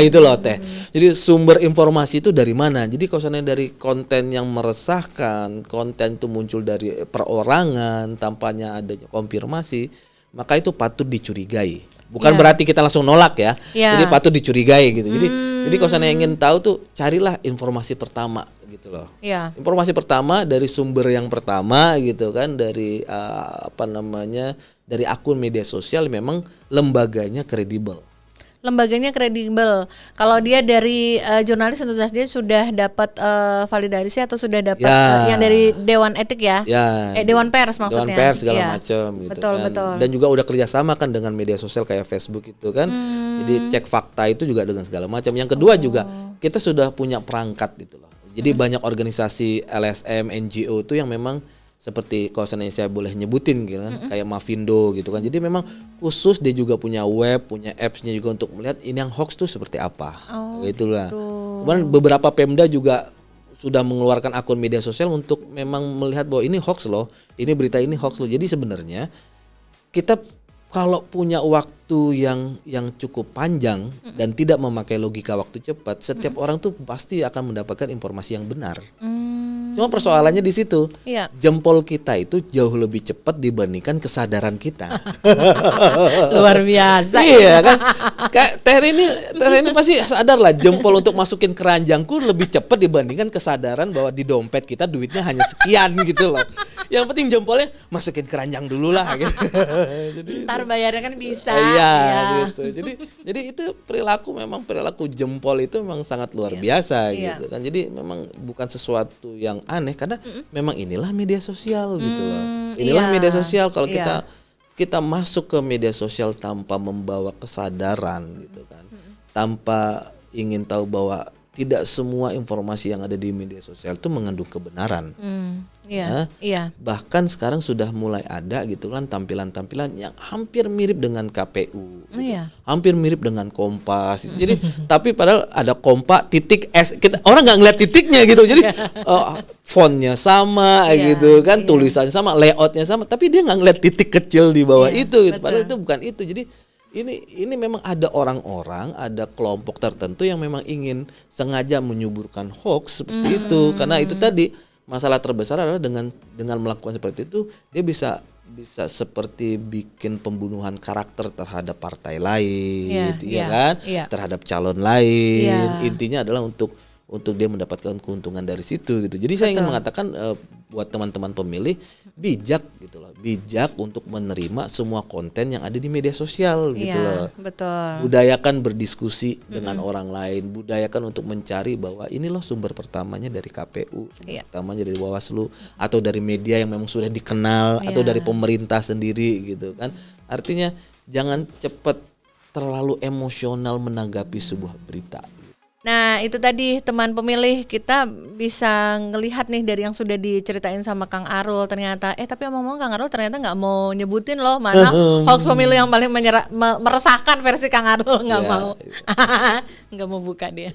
Itu loh Teh. Jadi sumber informasi itu dari mana? Jadi kalau seandainya dari konten yang meresahkan, konten itu muncul dari perorangan, tampaknya adanya konfirmasi, maka itu patut dicurigai. Bukan Ya. berarti kita langsung nolak ya. Ya. Jadi patut dicurigai gitu. Jadi kalau seandainya ingin tahu tuh carilah informasi pertama gitu loh. Iya. Informasi pertama dari sumber yang pertama gitu kan, dari dari akun media sosial memang lembaganya kredibel. Lembaganya kredibel. Kalau dia dari jurnalis tentu saja dia sudah dapat validasi atau sudah dapat Ya. yang dari Dewan Etik ya. Ya, Dewan Pers maksudnya. Dewan Pers segala Iya. macam gitu Betul, kan. betul. Dan juga udah kerjasama kan dengan media sosial kayak Facebook itu kan. Jadi cek fakta itu juga dengan segala macam. Yang kedua juga kita sudah punya perangkat gitu loh. Jadi banyak organisasi LSM, NGO itu yang memang seperti kalau seandainya saya boleh nyebutin gitu kan, kayak Mavindo gitu kan. Jadi memang khusus dia juga punya web, punya apps-nya juga untuk melihat ini yang hoax tuh seperti apa. Gitulah. Kemudian beberapa Pemda juga sudah mengeluarkan akun media sosial untuk memang melihat bahwa ini hoax loh, ini berita ini hoax loh. Jadi sebenarnya kita kalau punya waktu yang cukup panjang dan tidak memakai logika waktu cepat, setiap orang tuh pasti akan mendapatkan informasi yang benar. Cuma persoalannya di situ. Iya. Jempol kita itu jauh lebih cepat dibandingkan kesadaran kita. Luar biasa. Iya kan. Kayak Teh ini pasti sadar lah jempol untuk masukin keranjangku lebih cepat dibandingkan kesadaran bahwa di dompet kita duitnya hanya sekian gitu loh. Yang penting jempolnya masukin keranjang dulu lah gitu. Jadi Ntar bayarnya kan bisa. iya Ya. gitu. Jadi itu perilaku jempol itu memang sangat luar biasa Iya. gitu kan. Jadi memang bukan sesuatu yang aneh karena memang inilah media sosial gitu loh. Inilah Iya. media sosial kalau Iya. kita masuk ke media sosial tanpa membawa kesadaran gitu kan. Tanpa ingin tahu bahwa tidak semua informasi yang ada di media sosial itu mengandung kebenaran. Iya. Iya. Bahkan sekarang sudah mulai ada gitu kan tampilan-tampilan yang hampir mirip dengan KPU, gitu. Iya. Hampir mirip dengan Kompas. Jadi tapi padahal ada Kompas titik S, orang nggak ngeliat titiknya gitu. Jadi fontnya sama Iya, gitu kan, iya. tulisannya sama, layoutnya sama, tapi dia nggak ngeliat titik kecil di bawah Iya, itu. Gitu. Padahal betul. itu bukan itu. Jadi ini memang ada orang-orang, ada kelompok tertentu yang memang ingin sengaja menyuburkan hoax seperti itu, karena itu tadi masalah terbesar adalah dengan melakukan seperti itu dia bisa seperti bikin pembunuhan karakter terhadap partai lain, Iya, ya iya, kan, iya. terhadap calon lain. Iya. Intinya adalah untuk dia mendapatkan keuntungan dari situ gitu. Jadi saya ingin Betul. mengatakan buat teman-teman pemilih bijak gitu loh, bijak untuk menerima semua konten yang ada di media sosial gitu loh. Iya, betul. Budayakan berdiskusi dengan orang lain, budayakan untuk mencari bahwa ini loh sumber pertamanya dari KPU, sumber Iya. pertamanya dari Bawaslu atau dari media yang memang sudah dikenal atau Iya. dari pemerintah sendiri gitu kan. Artinya jangan cepat terlalu emosional menanggapi sebuah berita. Nah itu tadi teman pemilih, kita bisa ngelihat nih dari yang sudah diceritain sama Kang Arul ternyata tapi omong-omong Kang Arul ternyata nggak mau nyebutin loh mana hoax pemilu yang paling meresahkan versi Kang Arul, nggak Ya, mau nggak mau buka dia.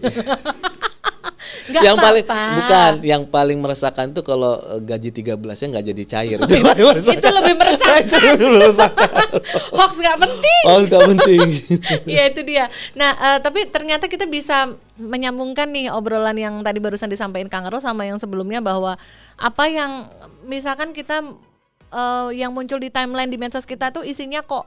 Nggak Yang paling apa-apa. yang paling meresahkan tuh kalau gaji 13-nya nggak jadi cair. Itu lebih meresahkan. Hoax nggak penting. Oh, nggak penting. Iya itu dia. Nah tapi ternyata kita bisa menyambungkan nih obrolan yang tadi barusan disampaikan Kang Arul sama yang sebelumnya, bahwa apa yang misalkan kita yang muncul di timeline di medsos kita tuh isinya kok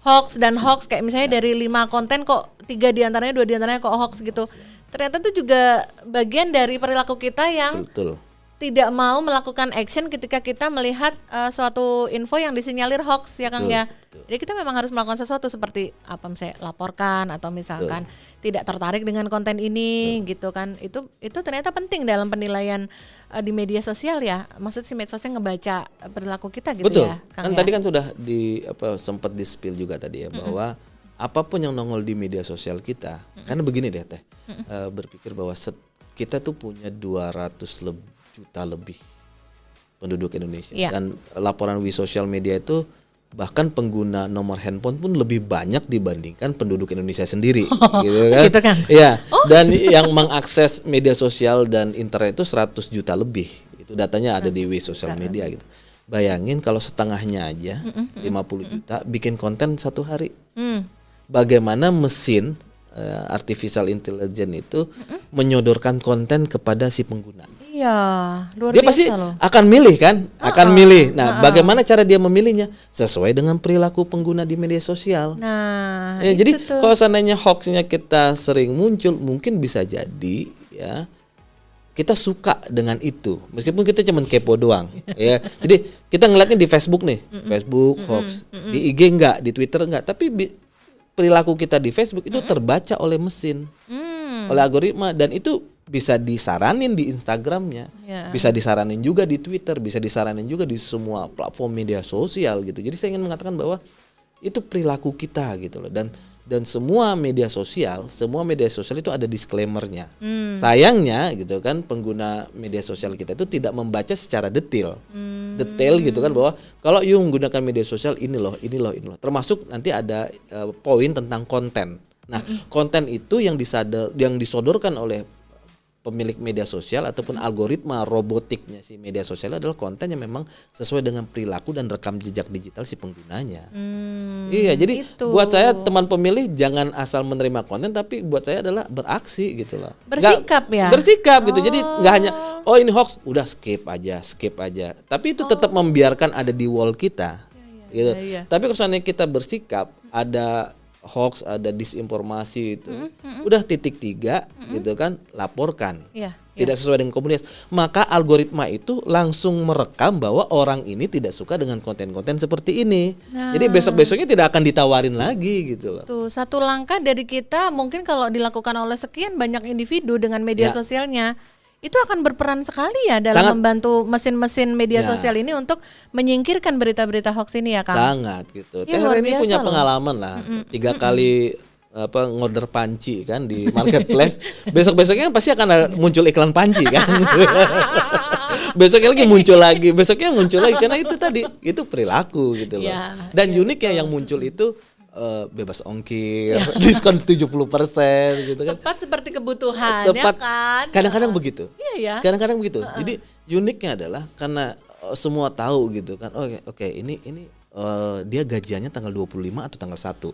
hoax dan hoax, kayak misalnya dari 5 konten kok 2 diantaranya kok hoax gitu. Ternyata itu juga bagian dari perilaku kita yang Betul. tidak mau melakukan action ketika kita melihat suatu info yang disinyalir hoax ya Kang Betul, ya. betul. Jadi kita memang harus melakukan sesuatu seperti apa misalnya laporkan atau misalkan tidak tertarik dengan konten ini gitu kan. Itu ternyata penting dalam penilaian di media sosial ya. Maksud si medsosnya ngebaca perilaku kita gitu. Betul. Ya Kang Kan ya. tadi kan sudah sempat di-spill juga tadi ya bahwa apapun yang nongol di media sosial kita, karena begini deh Teh, berpikir bahwa kita tuh punya 200 juta lebih penduduk Indonesia. Ya. Dan laporan We Social Media itu bahkan pengguna nomor handphone pun lebih banyak dibandingkan penduduk Indonesia sendiri, gitu kan? Gitu kan? Iya. Dan yang mengakses media sosial dan internet itu 100 juta lebih. Itu datanya ada di We Social Media gitu. Bayangin kalau setengahnya aja 50 juta bikin konten satu hari. Bagaimana mesin artificial intelligence itu menyodorkan konten kepada si pengguna. Iya, luar Dia biasa pasti loh. akan milih kan, akan milih. Nah, bagaimana cara dia memilihnya? Sesuai dengan perilaku pengguna di media sosial. Nah, Ya, itu jadi tuh. kalau seandainya hoaxnya kita sering muncul, mungkin bisa jadi ya kita suka dengan itu, meskipun kita cuma kepo doang. Ya, jadi kita ngeliatnya di Facebook nih, Facebook hoax, di IG enggak, di Twitter enggak, tapi perilaku kita di Facebook itu terbaca oleh mesin, oleh algoritma, dan itu bisa disaranin di Instagramnya, Ya. bisa disaranin juga di Twitter, bisa disaranin juga di semua platform media sosial gitu. Jadi saya ingin mengatakan bahwa itu perilaku kita gitu loh, dan semua media sosial itu ada disclaimernya. Sayangnya gitu kan, pengguna media sosial kita itu tidak membaca secara detail gitu kan, bahwa kalau you menggunakan media sosial ini loh. Termasuk nanti ada poin tentang konten. Nah, konten itu yang disodorkan oleh pemilik media sosial ataupun algoritma robotiknya si media sosial adalah konten yang memang sesuai dengan perilaku dan rekam jejak digital si penggunanya. Iya, jadi itu. buat saya teman pemilih jangan asal menerima konten, tapi buat saya adalah beraksi gitu loh. Bersikap ya? Bersikap gitu. Jadi nggak hanya ini hoax, udah skip aja. Tapi itu tetap membiarkan ada di wall kita. Gitu. iya. Tapi kalau seandainya kita bersikap, ada hoax, ada disinformasi itu, udah titik 3 gitu kan, laporkan. Iya, Tidak sesuai dengan komunitas, maka algoritma itu langsung merekam bahwa orang ini tidak suka dengan konten-konten seperti ini. Nah. Jadi besok-besoknya tidak akan ditawarin lagi gitu loh. Tuh, satu langkah dari kita mungkin kalau dilakukan oleh sekian banyak individu dengan media Ya. sosialnya, itu akan berperan sekali ya dalam Sangat. membantu mesin-mesin media Ya. sosial ini untuk menyingkirkan berita-berita hoax ini ya, Kang. Sangat gitu. Iya, Teh luar ini biasa punya loh. pengalaman lah, 3 kali ngorder panci kan di marketplace. Besok-besoknya pasti akan muncul iklan panci kan. Besoknya besoknya muncul lagi karena itu tadi, itu perilaku gitu loh. Ya, Dan uniknya yang muncul itu bebas ongkir, diskon 70% gitu kan. Tepat seperti kebutuhan Tepat. ya kan. Kadang-kadang begitu. Iya ya. Kadang-kadang begitu. Jadi uniknya adalah karena semua tahu gitu kan. Oke, ini dia gajiannya tanggal 25 atau tanggal 1.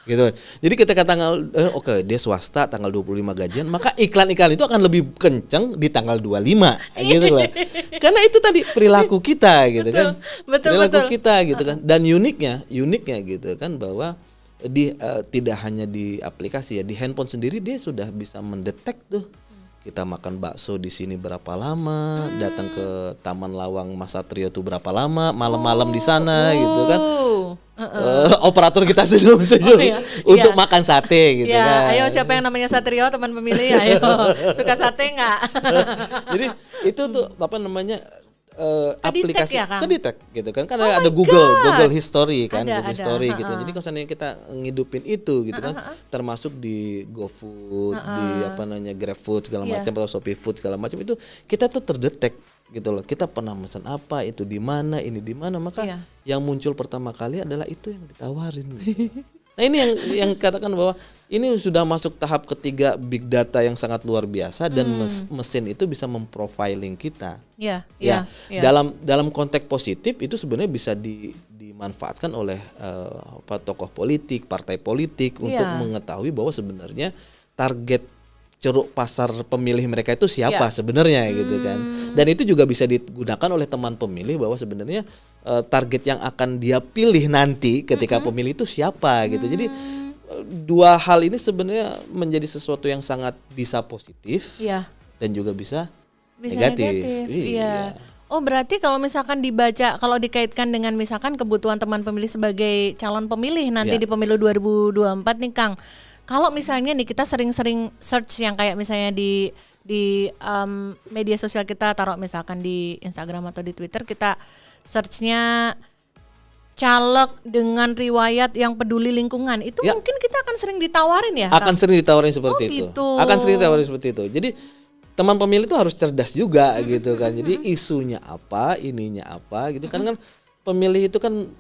Gitu. Jadi ketika tanggal dia swasta tanggal 25 gajian, maka iklan-iklan itu akan lebih kenceng di tanggal 25 gitu loh. Karena itu tadi perilaku kita gitu kan. Perilaku kita gitu kan. Dan uniknya gitu kan, bahwa tidak hanya di aplikasi ya, di handphone sendiri dia sudah bisa mendetek tuh. Kita makan bakso di sini berapa lama, datang ke Taman Lawang Mas Satrio tuh berapa lama, malam-malam di sana gitu kan. Operator kita senyum-senyum untuk makan sate gitu kan. Ayo siapa yang namanya Satrio teman pemilih, ayo suka sate nggak? Jadi itu tuh apa namanya, aplikasi ya, Kang? kedetek gitu kan, karena ada Google History kan, Ada. History gitu. Jadi kalau seandainya kita ngidupin itu gitu kan, termasuk di GoFood, di GrabFood segala macam, atau ShopeeFood segala macam, itu kita tuh terdetek gitu loh. Kita pernah pesan apa, itu di mana, ini di mana, maka yang muncul pertama kali adalah itu yang ditawarin gitu. Nah, ini yang katakan bahwa ini sudah masuk tahap ketiga big data yang sangat luar biasa, dan mesin itu bisa memprofiling kita. Ya. Dalam konteks positif itu sebenarnya bisa dimanfaatkan oleh tokoh politik, partai politik untuk mengetahui bahwa sebenarnya target ceruk pasar pemilih mereka itu siapa sebenarnya gitu kan. Dan itu juga bisa digunakan oleh teman pemilih bahwa sebenarnya target yang akan dia pilih nanti ketika pemilih itu siapa gitu. Jadi dua hal ini sebenarnya menjadi sesuatu yang sangat bisa positif dan juga bisa negatif. Iya. Oh, berarti kalau misalkan dibaca, kalau dikaitkan dengan misalkan kebutuhan teman pemilih sebagai calon pemilih nanti di pemilu 2024 nih, Kang. Kalau misalnya nih kita sering-sering search yang kayak misalnya di media sosial kita, taruh misalkan di Instagram atau di Twitter, kita searchnya caleg dengan riwayat yang peduli lingkungan, itu mungkin kita akan sering ditawarin ya, Akan Kang? sering ditawarin seperti itu. Gitu. Akan sering ditawarin seperti itu. Jadi teman pemilih itu harus cerdas juga gitu kan. Jadi isunya apa, ininya apa gitu kan pemilih itu kan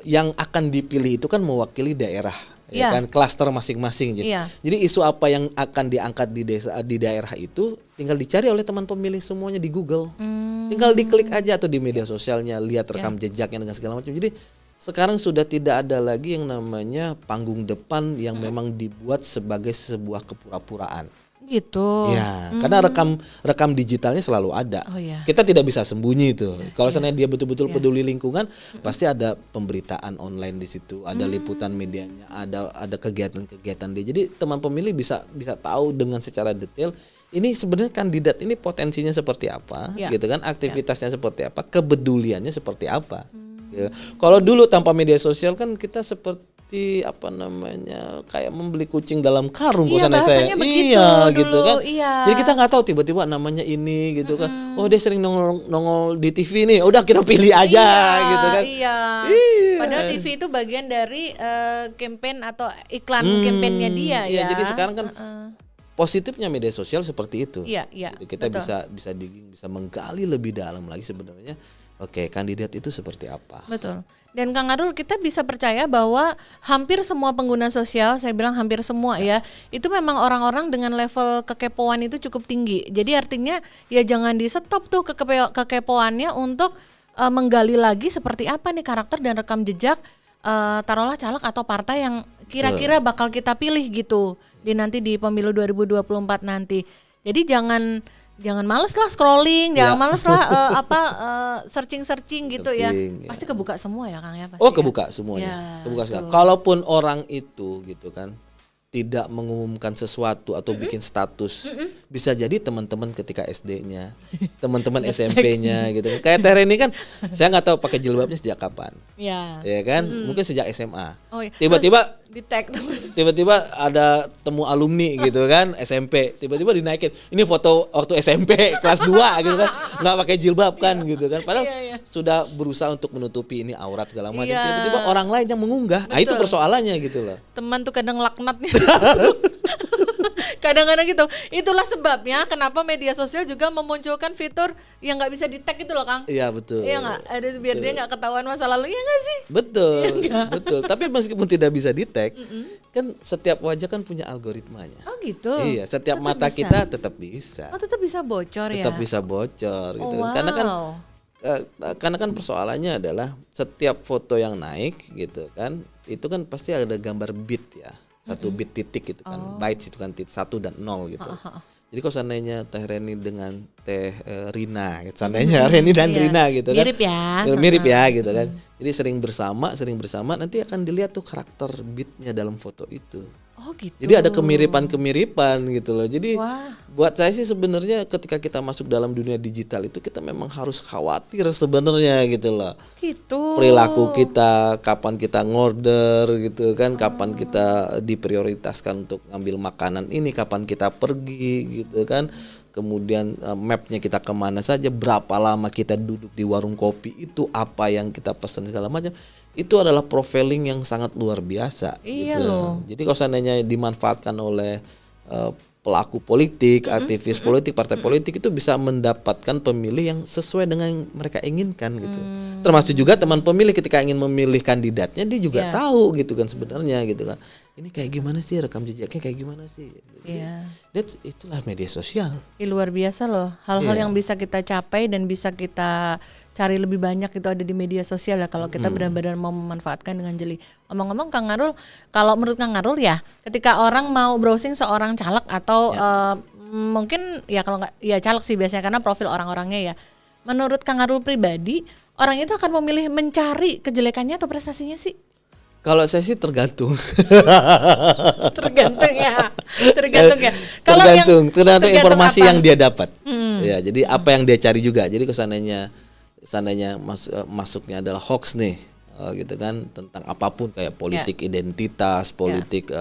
yang akan dipilih itu kan mewakili daerah. Ya kan klaster masing-masing gitu. Jadi isu apa yang akan diangkat di daerah itu tinggal dicari oleh teman pemilih semuanya di Google. Tinggal diklik aja atau di media sosialnya, lihat rekam jejaknya dengan segala macam. Jadi sekarang sudah tidak ada lagi yang namanya panggung depan yang memang dibuat sebagai sebuah kepura-puraan. Gitu. Ya, karena rekam digitalnya selalu ada. Kita tidak bisa sembunyi itu. Kalau seandainya dia betul-betul peduli lingkungan, pasti ada pemberitaan online di situ, ada liputan medianya, ada kegiatan-kegiatan dia. Jadi teman pemilih bisa tahu dengan secara detail ini sebenarnya kandidat ini potensinya seperti apa, gitu kan? Aktivitasnya seperti apa, kepeduliannya seperti apa. Ya. Kalau dulu tanpa media sosial kan kita seperti kayak membeli kucing dalam karung saya gitu kan. Jadi kita nggak tahu tiba-tiba namanya ini gitu kan. Oh dia sering nongol di TV nih, udah kita pilih aja gitu kan. Padahal TV itu bagian dari campaign atau iklan campaignnya dia ya. Jadi sekarang kan positifnya media sosial seperti itu. Jadi kita bisa digging, bisa menggali lebih dalam lagi sebenarnya. Oke, kandidat itu seperti apa? Betul. Dan Kang Arul, kita bisa percaya bahwa hampir semua pengguna sosial, saya bilang hampir semua ya, itu memang orang-orang dengan level kekepoan itu cukup tinggi. Jadi artinya ya jangan di stop tuh kekepoannya untuk menggali lagi seperti apa nih karakter dan rekam jejak taruhlah caleg atau partai yang kira-kira bakal kita pilih gitu nanti di pemilu 2024 nanti. Jadi jangan males lah scrolling, jangan males lah searching gitu ya. Pasti kebuka semua ya Kang ya pasti. Kebuka semuanya. Kebuka sekali. Kalaupun orang itu gitu kan tidak mengumumkan sesuatu atau bikin status, bisa jadi teman-teman ketika SD-nya, teman-teman SMP-nya gitu. Kayak Teh Reni kan, saya nggak tahu pakai jilbabnya sejak kapan. Ya kan, mungkin sejak SMA. Tiba-tiba tiba-tiba ada temu alumni gitu kan, SMP, tiba-tiba dinaikin. Ini foto waktu SMP kelas 2 gitu kan, nggak pakai jilbab kan gitu kan. Padahal sudah berusaha untuk menutupi ini aurat segala macam. Tiba-tiba orang lain yang mengunggah. Nah, itu persoalannya gitu loh. Teman tuh kadang laknatnya. Kadang-kadang gitu. Itulah sebabnya kenapa media sosial juga memunculkan fitur yang nggak bisa di-tag itu loh Kang. Iya betul. Iya nggak, ada biar dia nggak ketahuan masa lalu, ya nggak sih? Betul, betul. Tapi meskipun tidak bisa di-tag, kan setiap wajah kan punya algoritmanya. Oh gitu. Iya, setiap tetap mata bisa. Kita tetap bisa. Tetap bisa bocor ya. Tetap bisa bocor gitu. Karena kan persoalannya adalah setiap foto yang naik gitu kan, itu kan pasti ada gambar bit ya. 1 bit titik gitu kan, bytes itu kan 1 dan 0 gitu. Jadi kalau seandainya Teh Reni dengan Teh Rina, gitu. Seandainya Reni dan Rina gitu kan, mirip ya gitu kan. Jadi sering bersama nanti akan dilihat tuh karakter bitnya dalam foto itu. Oh gitu. Jadi ada kemiripan gitu loh. Jadi buat saya sih sebenarnya ketika kita masuk dalam dunia digital itu kita memang harus khawatir sebenarnya gitu loh. Gitu. Perilaku kita, kapan kita ngorder gitu kan, kapan kita diprioritaskan untuk ngambil makanan ini, kapan kita pergi gitu kan. Kemudian mapnya kita kemana saja, berapa lama kita duduk di warung kopi itu, apa yang kita pesan segala macam. Itu adalah profiling yang sangat luar biasa. Iya gitu. loh. Jadi kalau seandainya dimanfaatkan oleh pelaku politik, aktivis politik, partai politik itu bisa mendapatkan pemilih yang sesuai dengan yang mereka inginkan gitu. Termasuk juga teman pemilih ketika ingin memilih kandidatnya dia juga tahu gitu kan sebenarnya gitu kan. Ini kayak gimana sih rekam jejaknya kayak gimana sih? Itulah media sosial. Luar biasa loh. Hal-hal yang bisa kita capai dan bisa kita cari lebih banyak itu ada di media sosial ya kalau kita benar-benar mau memanfaatkan dengan jeli. Ngomong-ngomong Kang Arul, kalau menurut Kang Arul ya, ketika orang mau browsing seorang caleg atau mungkin ya kalau nggak ya caleg sih biasanya karena profil orang-orangnya ya. Menurut Kang Arul pribadi, orang itu akan memilih mencari kejelekannya atau prestasinya sih? Kalau saya sih tergantung. Tergantung ya. Tergantung informasi yang dia dapat. Ya, jadi apa yang dia cari juga. Jadi seandainya masuknya adalah hoax nih, gitu kan, tentang apapun kayak politik identitas, politik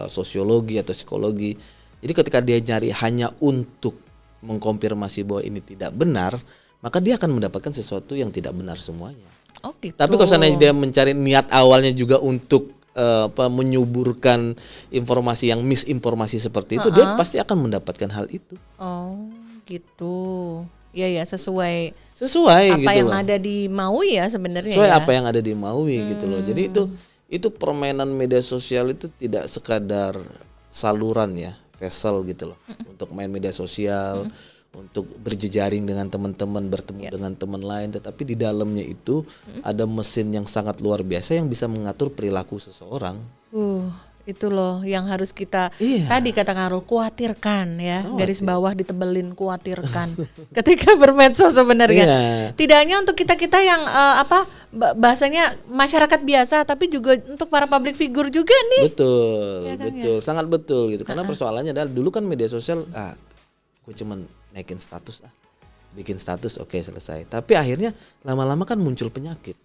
sosiologi atau psikologi. Jadi ketika dia nyari hanya untuk mengkonfirmasi bahwa ini tidak benar, maka dia akan mendapatkan sesuatu yang tidak benar semuanya. Oh gitu. Tapi kalau seandainya dia mencari niat awalnya juga untuk menyuburkan informasi yang misinformasi seperti itu, dia pasti akan mendapatkan hal itu. gitu. Iya ya, sesuai apa gitu yang loh. ada di Maui ya sebenarnya Sesuai ya. apa yang ada di Maui gitu loh. Jadi itu permainan media sosial itu tidak sekadar saluran ya, vessel gitu loh. Untuk main media sosial, untuk berjejaring dengan teman-teman, bertemu dengan teman lain, tetapi di dalamnya itu ada mesin yang sangat luar biasa yang bisa mengatur perilaku seseorang. Itu loh yang harus kita Iya. tadi kata Karul, khawatirkan ya, garis bawah ditebelin, khawatirkan ketika bermedsos sebenarnya. Iya. Tidak hanya untuk kita-kita yang bahasanya masyarakat biasa, tapi juga untuk para public figure juga nih. Betul, Ya kan, betul, sangat betul gitu. Karena persoalannya adalah dulu kan media sosial, gue cuman naikin status, bikin status, oke selesai. Tapi akhirnya lama-lama kan muncul penyakit.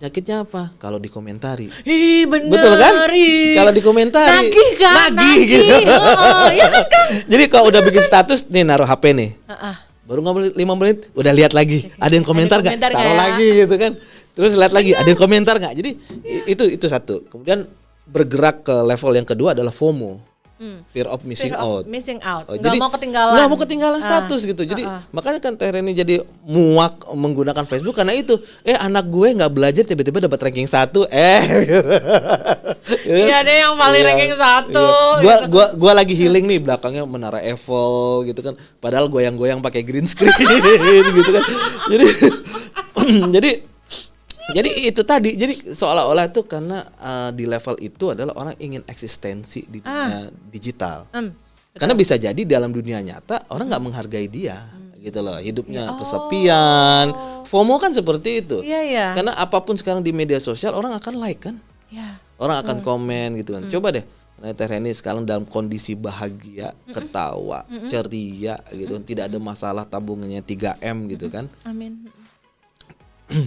Penyakitnya apa? Kalau dikomentari. Ih bener. Betul kan? Kalau dikomentari. Nagih kan? Nagih gitu. Ya kan Kang? Jadi kalau udah bikin status, nih naruh HP nih. Heeh. Baru 5 menit, udah lihat lagi. Ada yang komentar nggak? komentar Taruh nggak ya? lagi gitu kan. Terus lihat lagi, ada yang komentar nggak? Jadi itu satu. Kemudian bergerak ke level yang kedua adalah FOMO. Fear of missing out. Missing out. Oh, Nggak jadi mau ketinggalan. nggak mau ketinggalan status gitu. Jadi makanya kan Teh Reni jadi muak menggunakan Facebook karena itu. Anak gue nggak belajar tiba-tiba dapat ranking 1. Iya deh yang paling ranking 1. Gua lagi healing nih, belakangnya menara Eiffel gitu kan. Padahal goyang-goyang pakai green screen gitu kan. Jadi itu tadi, jadi seolah-olah itu karena di level itu adalah orang ingin eksistensi di dunia digital. Karena bisa jadi dalam dunia nyata orang nggak menghargai dia, gitu loh, hidupnya kesepian. FOMO kan seperti itu. Iya. Karena apapun sekarang di media sosial orang akan like kan, Ya. orang akan komen gitu kan. Coba deh, Teh Reni sekarang dalam kondisi bahagia, ketawa, ceria gitu, tidak ada masalah, tabungannya 3M gitu kan. Amin.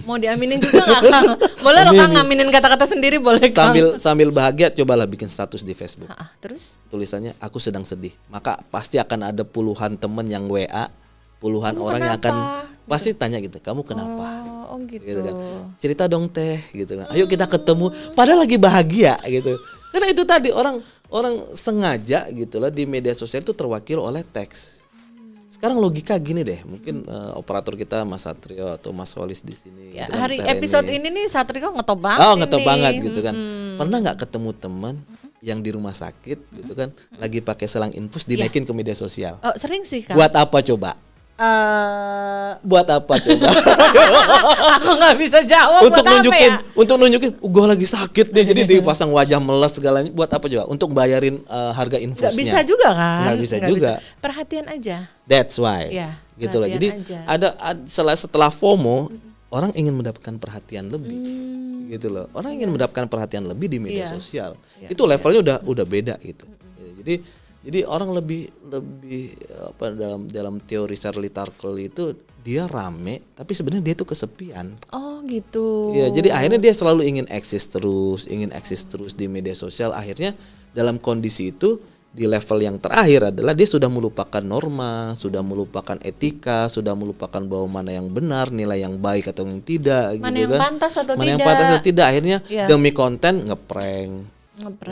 Mau diaminin juga nggak Kang? Boleh loh Kang ngaminin kata-kata sendiri boleh Kang. Sambil bahagia cobalah bikin status di Facebook. Terus? Tulisannya aku sedang sedih. Maka pasti akan ada puluhan temen yang WA, puluhan orang yang akan pasti tanya gitu, kamu kenapa? Oh gitu. Gitu kan. Cerita dong Teh gitu kan. Ayo kita ketemu padahal lagi bahagia gitu. Karena itu tadi orang sengaja gitu lah di media sosial itu terwakil oleh teks. Sekarang logika gini deh, mungkin operator kita Mas Satrio atau Mas Holis di sini. Ya, gitu kan, hari Teh Reni. episode ini nih Satrio ngetop banget. Oh ngetop ini. banget gitu kan. Pernah nggak ketemu teman yang di rumah sakit gitu kan, lagi pakai selang infus dinaikin ke media sosial? Oh sering sih Kang. Buat apa coba? Buat apa coba? Aku nggak bisa jawab. Untuk buat nunjukin, apa ya? untuk nunjukin, gue lagi sakit nih, jadi dipasang wajah meles segalanya. Buat apa coba? Untuk bayarin harga infusnya. Nggak bisa juga kan? Nggak bisa juga. Perhatian aja. That's why. Ya, gitu loh. Jadi perhatian ada aja. setelah FOMO, orang ingin mendapatkan perhatian lebih. Gitu loh. Orang ingin mendapatkan perhatian lebih di media sosial. Itu levelnya udah beda gitu. Jadi orang lebih apa dalam teori Charlie Tarkle itu dia rame tapi sebenarnya dia tuh kesepian. Oh gitu. Iya, jadi akhirnya dia selalu ingin eksis terus di media sosial. Akhirnya dalam kondisi itu di level yang terakhir adalah dia sudah melupakan norma, sudah melupakan etika, sudah melupakan bahwa mana yang benar, nilai yang baik atau yang tidak, Mana gitu yang kan. pantas atau Mana tidak. yang pantas atau tidak. Akhirnya Iya. demi konten ngeprank,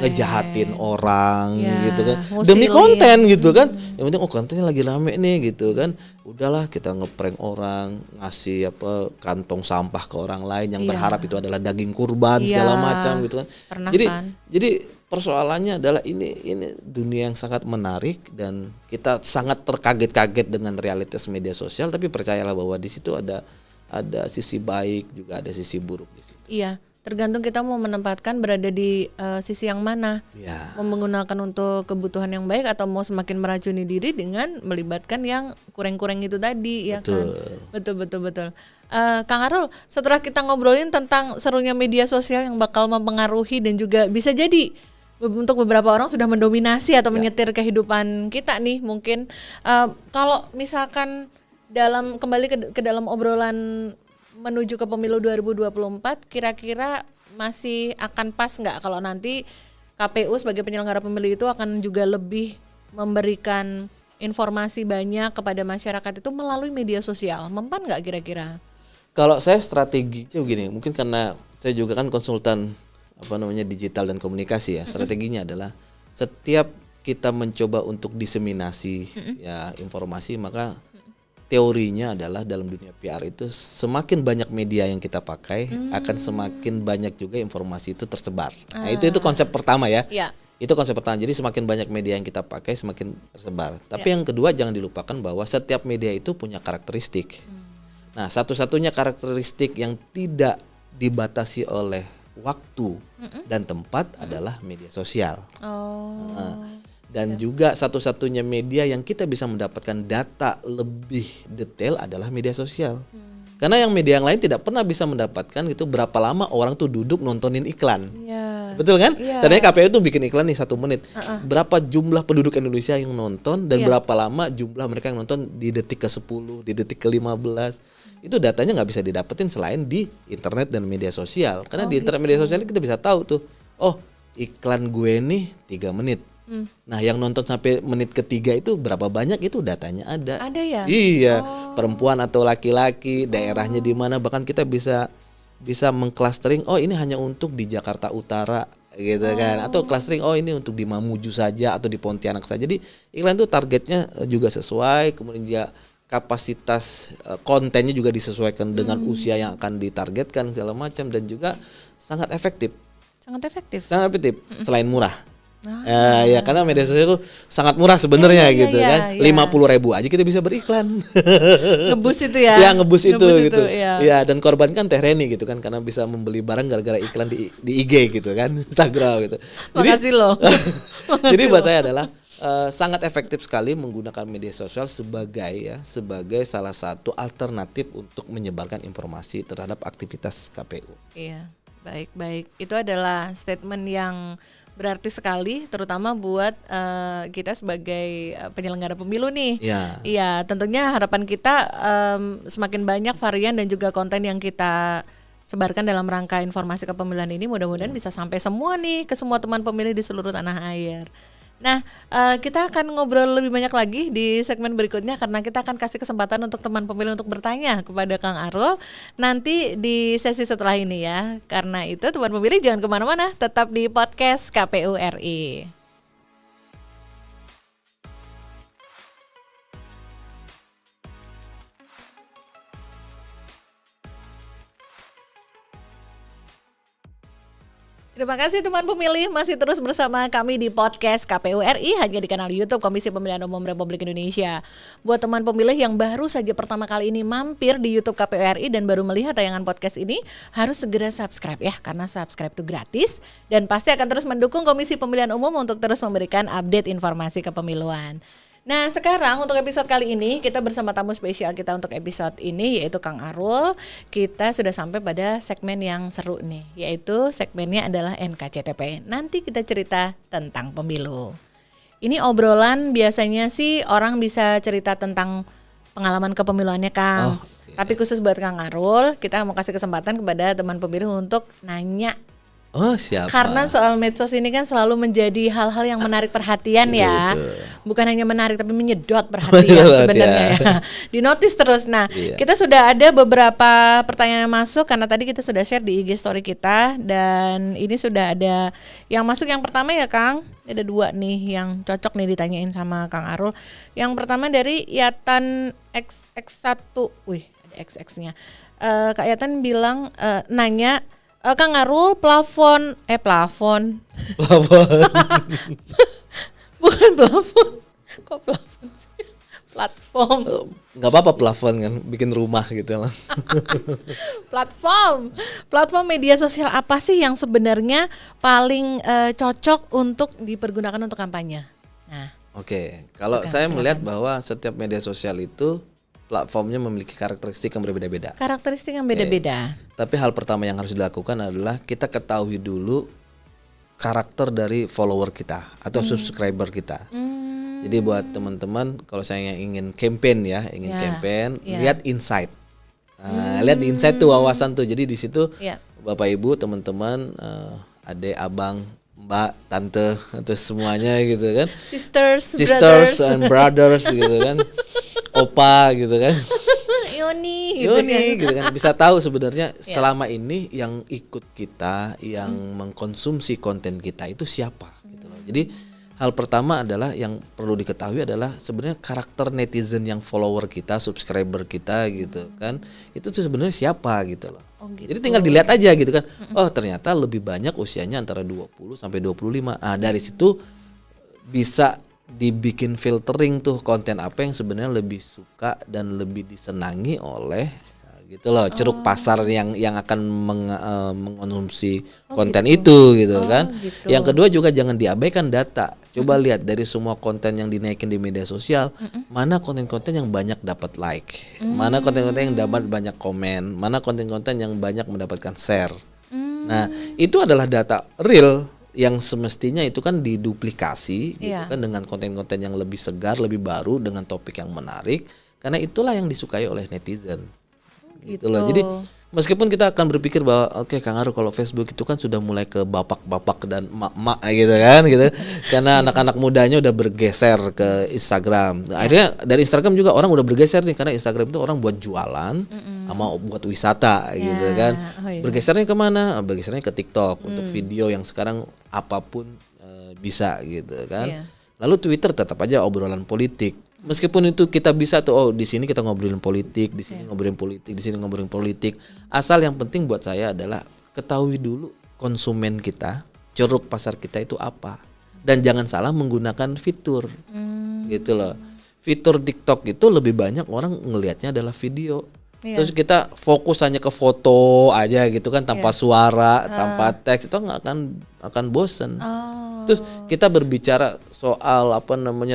ngejahatin orang Ya, gitu kan, ngusilin. demi konten gitu kan. Yang penting kontennya lagi rame nih gitu kan. Udahlah kita ngeprank orang, ngasih kantong sampah ke orang lain yang berharap itu adalah daging kurban segala macam gitu kan. Pernah Jadi kan? jadi persoalannya adalah ini dunia yang sangat menarik dan kita sangat terkaget-kaget dengan realitas media sosial, tapi percayalah bahwa di situ ada sisi baik juga ada sisi buruk di situ. Iya, tergantung kita mau menempatkan berada di sisi yang mana. Ya. Mau menggunakan untuk kebutuhan yang baik atau mau semakin meracuni diri dengan melibatkan yang kurang-kurang itu tadi, ya kan? Betul. Kang Arul, setelah kita ngobrolin tentang serunya media sosial yang bakal mempengaruhi dan juga bisa jadi untuk beberapa orang sudah mendominasi atau menyetir kehidupan kita nih, mungkin kalau misalkan kembali ke dalam obrolan menuju ke pemilu 2024, kira-kira masih akan pas nggak kalau nanti KPU sebagai penyelenggara pemilu itu akan juga lebih memberikan informasi banyak kepada masyarakat itu melalui media sosial? Mempan nggak kira-kira? Kalau saya strateginya begini, mungkin karena saya juga kan konsultan digital dan komunikasi ya. Strateginya adalah setiap kita mencoba untuk diseminasi ya informasi, maka teorinya adalah dalam dunia PR itu semakin banyak media yang kita pakai akan semakin banyak juga informasi itu tersebar. Nah, itu konsep pertama ya. Ya. Itu konsep pertama. Jadi semakin banyak media yang kita pakai semakin tersebar. Tapi yang kedua jangan dilupakan bahwa setiap media itu punya karakteristik. Nah, satu-satunya karakteristik yang tidak dibatasi oleh waktu dan tempat adalah media sosial. Dan juga satu-satunya media yang kita bisa mendapatkan data lebih detail adalah media sosial. Karena yang media yang lain tidak pernah bisa mendapatkan itu berapa lama orang tuh duduk nontonin iklan. Betul kan? Tadinya KPU tuh bikin iklan nih 1 menit. Berapa jumlah penduduk Indonesia yang nonton dan berapa lama jumlah mereka yang nonton di detik ke-10, di detik ke-15. Itu datanya nggak bisa didapetin selain di internet dan media sosial. Karena di internet media sosial kita bisa tahu tuh, oh iklan gue nih 3 menit. Nah yang nonton sampai menit ketiga itu berapa banyak, itu datanya ada. Ada ya? Iya, perempuan atau laki-laki, daerahnya di mana, bahkan kita bisa mengclustering, oh ini hanya untuk di Jakarta Utara gitu kan, atau clustering oh ini untuk di Mamuju saja atau di Pontianak saja. Jadi iklan itu targetnya juga sesuai, kemudian dia kapasitas kontennya juga disesuaikan dengan usia yang akan ditargetkan segala macam, dan juga sangat efektif. Sangat efektif. Selain murah. Ya karena media sosial itu sangat murah sebenarnya gitu kan. 50.000 aja kita bisa beriklan. Ngebus itu ya. Ya ngebus itu gitu. Ya. Ya dan korban kan Teh Reni gitu kan, karena bisa membeli barang gara-gara iklan di IG gitu kan, Instagram gitu. Makasih loh. Jadi buat saya adalah sangat efektif sekali menggunakan media sosial sebagai salah satu alternatif untuk menyebarkan informasi terhadap aktivitas KPU. Iya, baik. Itu adalah statement yang berarti sekali, terutama buat kita sebagai penyelenggara pemilu nih. Iya, tentunya harapan kita semakin banyak varian dan juga konten yang kita sebarkan dalam rangka informasi kepemiluan ini mudah-mudahan bisa sampai semua nih ke semua teman pemilih di seluruh tanah air. Nah, kita akan ngobrol lebih banyak lagi di segmen berikutnya karena kita akan kasih kesempatan untuk teman pemilih untuk bertanya kepada Kang Arul nanti di sesi setelah ini ya. Karena itu teman pemilih jangan kemana-mana, tetap di podcast KPU RI. Terima kasih teman pemilih, masih terus bersama kami di podcast KPU RI hanya di kanal YouTube Komisi Pemilihan Umum Republik Indonesia. Buat teman pemilih yang baru saja pertama kali ini mampir di YouTube KPU RI dan baru melihat tayangan podcast ini, harus segera subscribe ya, karena subscribe itu gratis dan pasti akan terus mendukung Komisi Pemilihan Umum untuk terus memberikan update informasi kepemiluan. Nah sekarang untuk episode kali ini kita bersama tamu spesial kita untuk episode ini yaitu Kang Arul. Kita sudah sampai pada segmen yang seru nih, yaitu segmennya adalah NKCTP. Nanti kita cerita tentang pemilu. Ini obrolan biasanya sih orang bisa cerita tentang pengalaman kepemiluannya Kang. Tapi khusus buat Kang Arul kita mau kasih kesempatan kepada teman pemilih untuk nanya. Oh siapa? Karena soal medsos ini kan selalu menjadi hal-hal yang menarik perhatian ya. Bukan hanya menarik tapi menyedot perhatian sebenarnya ya. Dinotis terus. Nah kita sudah ada beberapa pertanyaan yang masuk karena tadi kita sudah share di IG story kita. Dan ini sudah ada yang masuk. Yang pertama ya Kang, ada 2 nih yang cocok nih ditanyain sama Kang Arul. Yang pertama dari Yatan XX1. Wih ada XX-nya. Kak Yatan bilang nanya, Kang Arul plafon bukan plafon, kok plafon sih, platform. Nggak apa-apa plafon kan, bikin rumah gitu lah. Platform media sosial apa sih yang sebenarnya paling cocok untuk dipergunakan untuk kampanye? Nah, Oke, kalau saya melihat bahwa setiap media sosial itu platformnya memiliki karakteristik yang berbeda-beda. Tapi hal pertama yang harus dilakukan adalah kita ketahui dulu karakter dari follower kita atau subscriber kita. Jadi buat teman-teman kalau saya ingin campaign lihat insight. Lihat di insight tuh wawasan tuh. Jadi di situ Bapak Ibu, teman-teman, adik, abang, mbak, tante, atau semuanya gitu kan. Sisters and brothers gitu kan. Opa gitu kan. Yoni gitu kan. Bisa tahu sebenarnya selama ini yang ikut kita, yang mengkonsumsi konten kita itu siapa gitu loh. Jadi Hal pertama adalah yang perlu diketahui adalah sebenarnya karakter netizen yang follower kita, subscriber kita gitu kan. Itu tuh sebenarnya siapa gitu loh. Oh, gitu. Jadi tinggal dilihat aja gitu kan. Oh, ternyata lebih banyak usianya antara 20 sampai 25. Nah, dari situ bisa dibikin filtering tuh konten apa yang sebenarnya lebih suka dan lebih disenangi oleh gitu loh, ceruk pasar yang akan mengkonsumsi konten itu gitu kan. Gitu. Yang kedua juga jangan diabaikan data. Coba lihat dari semua konten yang dinaikin di media sosial, mana konten-konten yang banyak dapat like, mana konten-konten yang dapat banyak komen, mana konten-konten yang banyak mendapatkan share. Nah, itu adalah data real yang semestinya itu kan diduplikasi gitu kan dengan konten-konten yang lebih segar, lebih baru dengan topik yang menarik, karena itulah yang disukai oleh netizen. Gitu loh. Jadi meskipun kita akan berpikir bahwa oke, Kang Aru, kalau Facebook itu kan sudah mulai ke bapak-bapak dan emak-emak gitu kan gitu. Karena anak-anak mudanya udah bergeser ke Instagram. Nah, akhirnya dari Instagram juga orang udah bergeser nih, karena Instagram itu orang buat jualan sama buat wisata gitu kan. Bergesernya kemana? Bergesernya ke TikTok untuk video yang sekarang apapun bisa gitu kan. Lalu Twitter tetap aja obrolan politik. Meskipun itu kita bisa tuh, di sini kita ngobrolin politik, di sini ngobrolin politik, di sini ngobrolin politik. Asal yang penting buat saya adalah ketahui dulu konsumen kita, ceruk pasar kita itu apa. Dan jangan salah menggunakan fitur. Gitu loh. Fitur TikTok itu lebih banyak orang ngelihatnya adalah video. Terus kita fokus hanya ke foto aja gitu kan, tanpa suara, tanpa teks, itu nggak akan bosen. Terus kita berbicara soal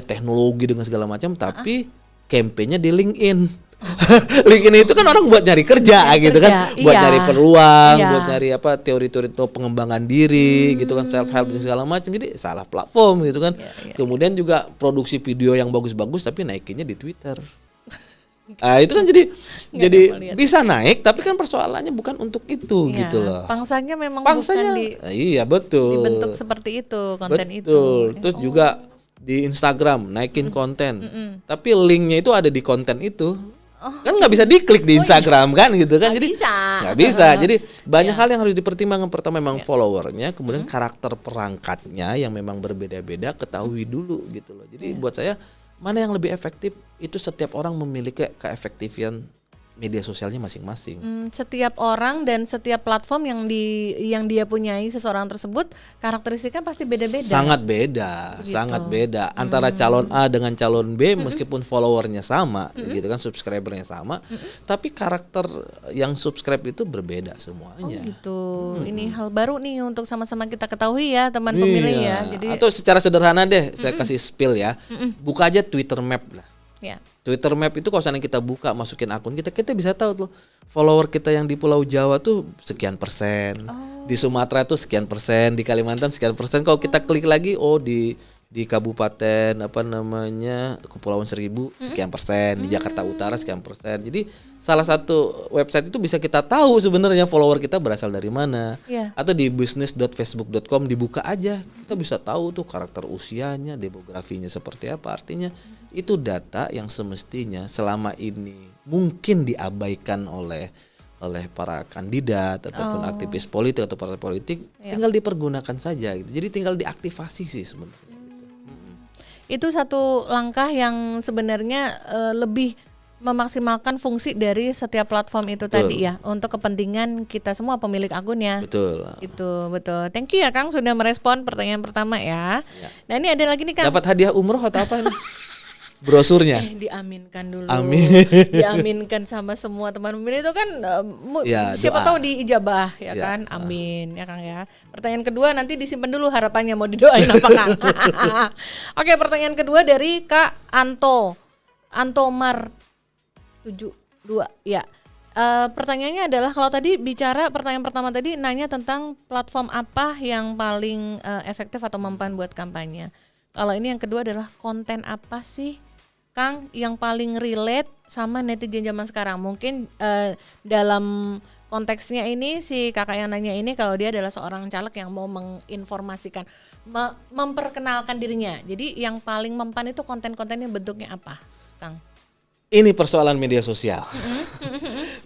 teknologi dengan segala macam, tapi campaign-nya di LinkedIn. LinkedIn itu kan orang buat nyari kerja gitu kan, buat nyari peluang, buat nyari teori-teori pengembangan diri gitu kan, self help dan segala macam. Jadi salah platform gitu kan. Kemudian juga produksi video yang bagus-bagus tapi naikinnya di Twitter. Itu kan jadi bisa naik, tapi kan persoalannya bukan untuk itu gitu loh. Pangsanya memang bukan iya betul. Dibentuk seperti itu konten itu. Terus juga di Instagram naikin konten, tapi linknya itu ada di konten itu. Kan nggak bisa diklik di Instagram kan gitu kan. Jadi nggak bisa. Jadi banyak hal yang harus dipertimbangkan. Pertama memang followernya, kemudian karakter perangkatnya yang memang berbeda-beda, ketahui dulu gitu loh. Jadi buat saya mana yang lebih efektif, itu setiap orang memiliki keefektifan media sosialnya masing-masing. Setiap orang dan setiap platform yang dia punyai seseorang tersebut karakteristiknya pasti beda-beda. Sangat beda, sangat beda antara calon A dengan calon B, meskipun followernya sama, gitu kan, subscribernya sama, tapi karakter yang subscribe itu berbeda semuanya. Gitu. Ini hal baru nih untuk sama-sama kita ketahui ya, teman pemilih ya. Jadi atau secara sederhana deh, saya kasih spill ya, buka aja Twitter Map lah. Twitter Map itu kalau misalnya kita buka, masukin akun kita bisa tahu tuh follower kita yang di Pulau Jawa tuh sekian persen, di Sumatera tuh sekian persen, di Kalimantan sekian persen. Kalau kita klik lagi, di Kabupaten Kepulauan Seribu sekian persen, di Jakarta Utara sekian persen. Jadi salah satu website itu bisa kita tahu sebenarnya follower kita berasal dari mana. Atau di business.facebook.com dibuka aja, kita bisa tahu tuh karakter usianya, demografinya seperti apa. Artinya itu data yang semestinya selama ini mungkin diabaikan oleh para kandidat ataupun aktivis politik atau partai politik, tinggal dipergunakan saja gitu. Jadi tinggal diaktifasi sih sebenarnya. Itu satu langkah yang sebenarnya lebih memaksimalkan fungsi dari setiap platform itu tadi ya, untuk kepentingan kita semua pemilik akunnya. Betul. Itu betul. Thank you ya Kang sudah merespon pertanyaan pertama ya. Nah ini ada lagi nih Kang. Dapat hadiah umroh atau apa ini? Brosurnya. Diaminkan dulu. Amin. Diaminkan sama semua teman pemilih itu kan siapa tahu diijabah ya kan. Amin ya Kang ya. Pertanyaan kedua nanti disimpan dulu harapannya mau didoain apa Kang. Oke, pertanyaan kedua dari Kak Antomar 72 ya. Pertanyaannya adalah, kalau tadi bicara pertanyaan pertama tadi nanya tentang platform apa yang paling efektif atau mempan buat kampanye. Kalau ini yang kedua adalah konten apa sih Kang yang paling relate sama netizen zaman sekarang? Mungkin dalam konteksnya ini si kakak yang nanya ini, kalau dia adalah seorang caleg yang mau menginformasikan, memperkenalkan dirinya. Jadi yang paling mempan itu konten-kontennya bentuknya apa, Kang? Ini persoalan media sosial.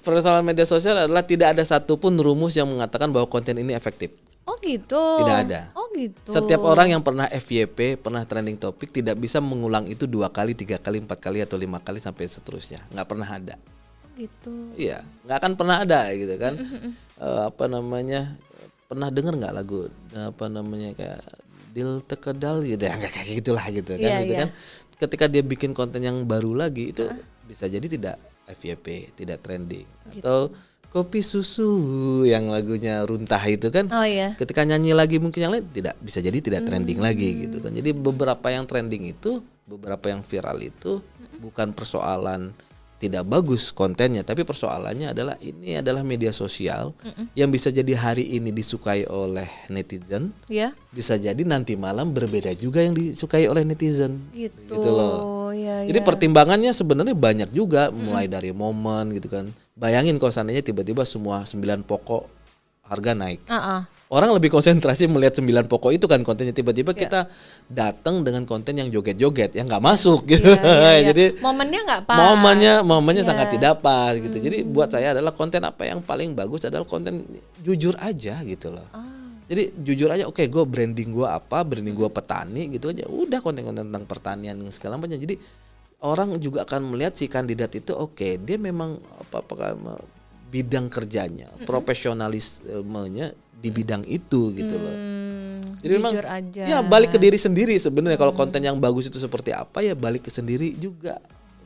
Persoalan media sosial adalah tidak ada satupun rumus yang mengatakan bahwa konten ini efektif. Oh gitu. Tidak ada. Oh gitu. Setiap orang yang pernah FYP, pernah trending topik tidak bisa mengulang itu 2 kali, 3 kali, 4 kali atau 5 kali sampai seterusnya. Nggak pernah ada. Gitu. Iya, nggak akan pernah ada gitu kan. Pernah denger nggak lagu kayak Dil Tekedal gitu ya, kayak gitulah gitu kan. Iya, gitu iya. kan. Ketika dia bikin konten yang baru lagi itu bisa jadi tidak FYP, tidak trending. Atau Kopi Susu yang lagunya Runtah itu kan. Oh iya. Ketika nyanyi lagi mungkin yang lain bisa jadi tidak trending lagi gitu kan. Jadi beberapa yang trending itu, beberapa yang viral itu bukan persoalan tidak bagus kontennya, tapi persoalannya adalah ini adalah media sosial yang bisa jadi hari ini disukai oleh netizen, Ya. bisa jadi nanti malam berbeda juga yang disukai oleh netizen. Gitu. Loh. Ya, Jadi pertimbangannya sebenarnya banyak juga, mulai dari momen gitu kan. Bayangin kalau seandainya tiba-tiba semua 9 pokok harga naik. Orang lebih konsentrasi melihat 9 pokok itu kan kontennya, tiba-tiba kita datang dengan konten yang joget-joget yang nggak masuk gitu. Iya. Jadi momennya nggak pas. momennya Iya. sangat tidak pas gitu. Jadi buat saya adalah konten apa yang paling bagus adalah konten jujur aja gitu loh. Jadi jujur aja, oke, gue branding gue apa, branding gue petani gitu aja. Udah konten-konten tentang pertanian dan segala macam. Jadi orang juga akan melihat si kandidat itu dia memang bidang kerjanya, profesionalismenya di bidang itu gitu loh. Jadi memang jujur aja. ya balik ke diri sendiri sebenarnya. Kalau konten yang bagus itu seperti apa ya balik ke sendiri juga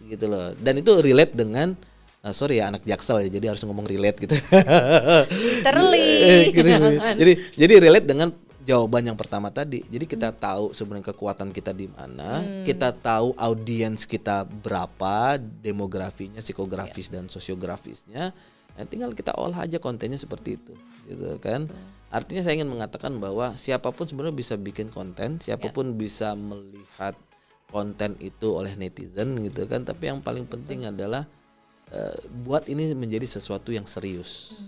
gitu loh. Dan itu relate dengan sorry ya anak Jaksel ya, jadi harus ngomong relate gitu. Literally. jadi relate dengan jawaban yang pertama tadi. Jadi kita tahu sebenarnya kekuatan kita di mana, kita tahu audiens kita berapa, demografinya, psikografis dan sosiografisnya. Nah, tinggal kita olah aja kontennya seperti itu, gitu kan. Artinya saya ingin mengatakan bahwa siapapun sebenarnya bisa bikin konten, siapapun bisa melihat konten itu oleh netizen, gitu kan. Tapi yang paling penting adalah buat ini menjadi sesuatu yang serius.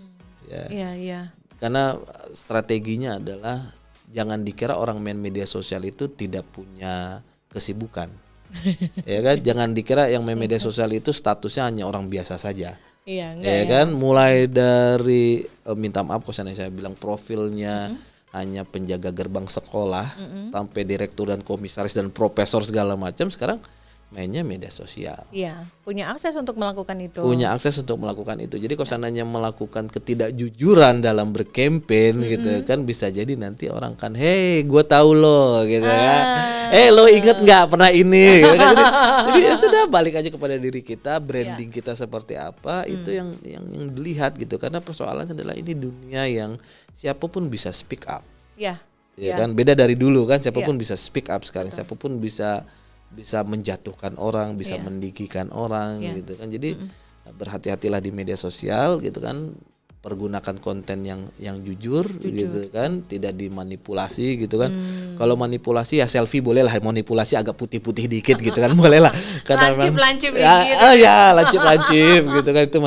Iya. Karena strateginya adalah jangan dikira orang main media sosial itu tidak punya kesibukan. Ya kan, jangan dikira yang main media sosial itu statusnya hanya orang biasa saja. Iya, enggak ya. Kan, mulai dari minta maaf kalau saya bilang profilnya hanya penjaga gerbang sekolah sampai direktur dan komisaris dan profesor segala macam, sekarang mainnya media sosial. Iya, punya akses untuk melakukan itu. Punya akses untuk melakukan itu. Jadi kalau seandainya melakukan ketidakjujuran dalam berkampanye gitu kan, bisa jadi nanti orang kan, hey, gue tahu lo gitu kan. Lo inget nggak pernah ini? Gitu kan. Jadi ya sudah, balik aja kepada diri kita, branding kita seperti apa, itu yang dilihat gitu. Karena persoalannya adalah ini dunia yang siapapun bisa speak up. Iya. Ya kan, beda dari dulu kan, siapapun bisa speak up sekarang. Siapapun bisa menjatuhkan orang, bisa meninggikan orang gitu kan. Jadi berhati-hatilah di media sosial gitu kan. Pergunakan konten yang jujur gitu kan, tidak dimanipulasi gitu kan. Kalau manipulasi ya selfie boleh lah, manipulasi agak putih-putih dikit gitu kan, boleh lah. Karena lancip gitu. Lancip gitu kan, itu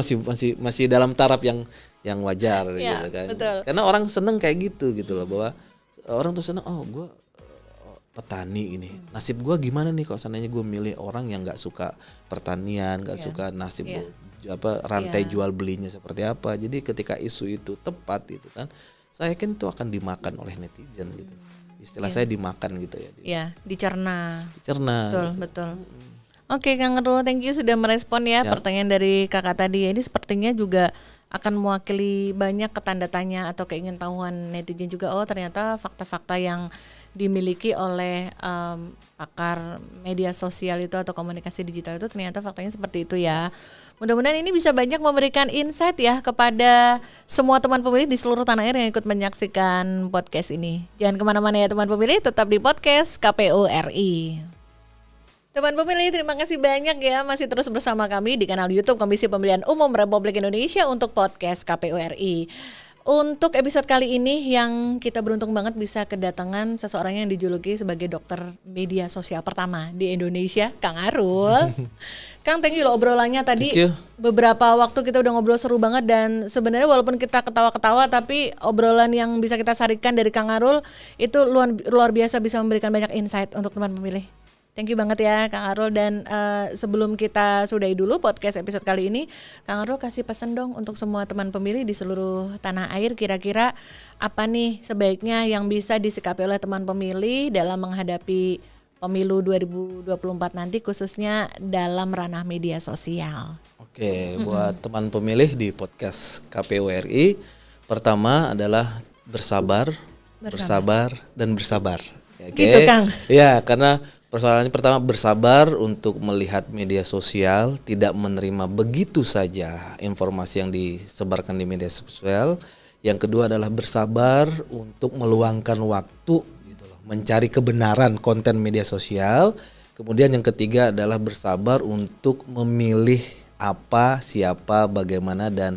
masih dalam taraf yang wajar gitu kan. Betul. Karena orang seneng kayak gitu loh, bahwa orang tuh seneng, gue petani ini, nasib gue gimana nih kalau seandainya gue milih orang yang nggak suka pertanian, nggak suka nasib rantai jual belinya seperti apa. Jadi ketika isu itu tepat gitu kan, saya yakin itu akan dimakan oleh netizen gitu. Istilah saya dimakan gitu ya. Iya, dicerna. Betul. Oke, Kang Arul, thank you sudah merespon ya pertanyaan dari kakak tadi. Ini sepertinya juga akan mewakili banyak ketanda tanya atau keingintahuan netizen juga. Oh, ternyata fakta-fakta yang dimiliki oleh pakar media sosial itu atau komunikasi digital itu ternyata faktanya seperti itu ya. Mudah-mudahan ini bisa banyak memberikan insight ya kepada semua teman pemilih di seluruh tanah air yang ikut menyaksikan podcast ini. Jangan kemana-mana ya teman pemilih, tetap di podcast KPU RI. Teman pemilih, terima kasih banyak ya masih terus bersama kami di kanal YouTube Komisi Pemilihan Umum Republik Indonesia untuk podcast KPU RI. Untuk episode kali ini yang kita beruntung banget bisa kedatangan seseorang yang dijuluki sebagai dokter media sosial pertama di Indonesia, Kang Arul. Kang, thank you loh obrolannya tadi. Beberapa waktu kita udah ngobrol seru banget, dan sebenarnya walaupun kita ketawa-ketawa tapi obrolan yang bisa kita sarikan dari Kang Arul itu luar biasa, bisa memberikan banyak insight untuk teman pemilih. Thank you banget ya Kang Arul, dan sebelum kita sudahi dulu podcast episode kali ini, Kang Arul kasih pesan dong untuk semua teman pemilih di seluruh tanah air, kira-kira apa nih sebaiknya yang bisa disikapi oleh teman pemilih dalam menghadapi pemilu 2024 nanti, khususnya dalam ranah media sosial. Oke, buat teman pemilih di podcast KPU RI, pertama adalah bersabar, dan bersabar. Oke. Gitu, Kang. Ya, karena persoalannya pertama bersabar untuk melihat media sosial, tidak menerima begitu saja informasi yang disebarkan di media sosial. Yang kedua adalah bersabar untuk meluangkan waktu gitu loh, mencari kebenaran konten media sosial. Kemudian yang ketiga adalah bersabar untuk memilih apa, siapa, bagaimana, dan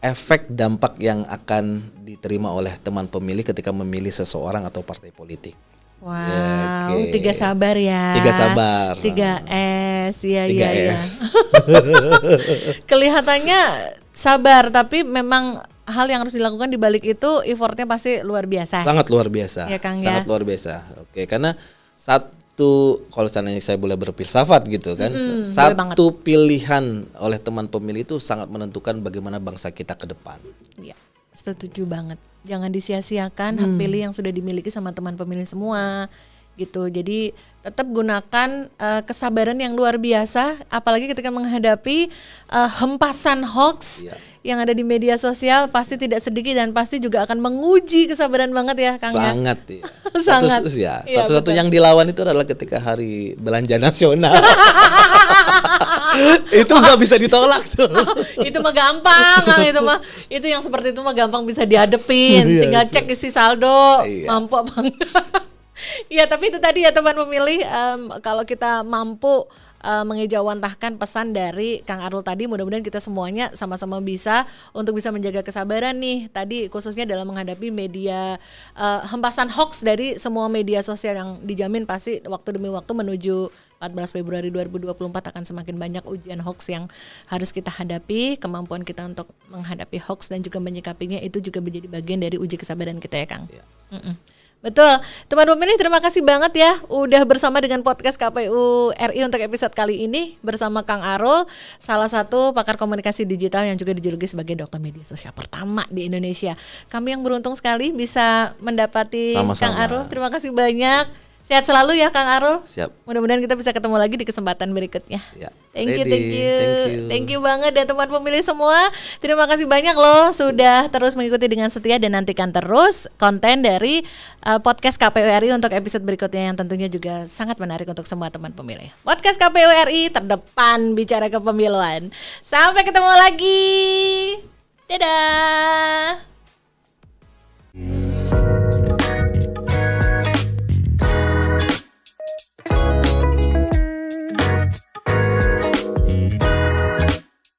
efek dampak yang akan diterima oleh teman pemilih ketika memilih seseorang atau partai politik. Wow, Oke. 3 sabar ya. 3 sabar. 3S, iya. 3S. Kelihatannya sabar, tapi memang hal yang harus dilakukan di balik itu effortnya pasti luar biasa. Sangat luar biasa. Ya, Kang, sangat ya. luar biasa. Oke, karena satu, kalau seandainya saya boleh berfilsafat gitu kan, satu pilihan oleh teman pemilih itu sangat menentukan bagaimana bangsa kita ke depan. Iya, setuju banget. Jangan disia-siakan hak pilih yang sudah dimiliki sama teman pemilih semua gitu. Jadi tetap gunakan kesabaran yang luar biasa, apalagi ketika menghadapi hempasan hoax yang ada di media sosial, pasti tidak sedikit dan pasti juga akan menguji kesabaran banget ya Kang. Sangat ya. Sangat. Satu-satu yang dilawan itu adalah ketika hari belanja nasional. Itu nggak bisa ditolak tuh. Itu mah gampang, Kang. Itu yang seperti itu mah gampang bisa dihadepin. Iya, Tinggal cek isi saldo, Iya. mampu apa enggak. Iya, tapi itu tadi ya teman pemilih, kalau kita mampu mengejawantahkan pesan dari Kang Arul tadi, mudah-mudahan kita semuanya sama-sama bisa untuk bisa menjaga kesabaran nih tadi, khususnya dalam menghadapi media hempasan hoax dari semua media sosial yang dijamin pasti waktu demi waktu menuju 14 Februari 2024 akan semakin banyak ujian hoax yang harus kita hadapi. Kemampuan kita untuk menghadapi hoax dan juga menyikapinya itu juga menjadi bagian dari uji kesabaran kita ya Kang. Betul, teman pemilih, terima kasih banget ya udah bersama dengan podcast KPU RI untuk episode kali ini bersama Kang Arul, salah satu pakar komunikasi digital yang juga dijuluki sebagai dokter media sosial pertama di Indonesia. Kami yang beruntung sekali bisa mendapati Sama-sama. Kang Arul. Terima kasih banyak. Sehat selalu ya Kang Arul. Siap. Mudah-mudahan kita bisa ketemu lagi di kesempatan berikutnya. Ya. Thank you. Ready. Thank you banget dan teman pemilih semua. Terima kasih banyak loh sudah terus mengikuti dengan setia dan nantikan terus konten dari podcast KPU RI untuk episode berikutnya yang tentunya juga sangat menarik untuk semua teman pemilih. Podcast KPU RI terdepan bicara kepemiluan. Sampai ketemu lagi. Dadah.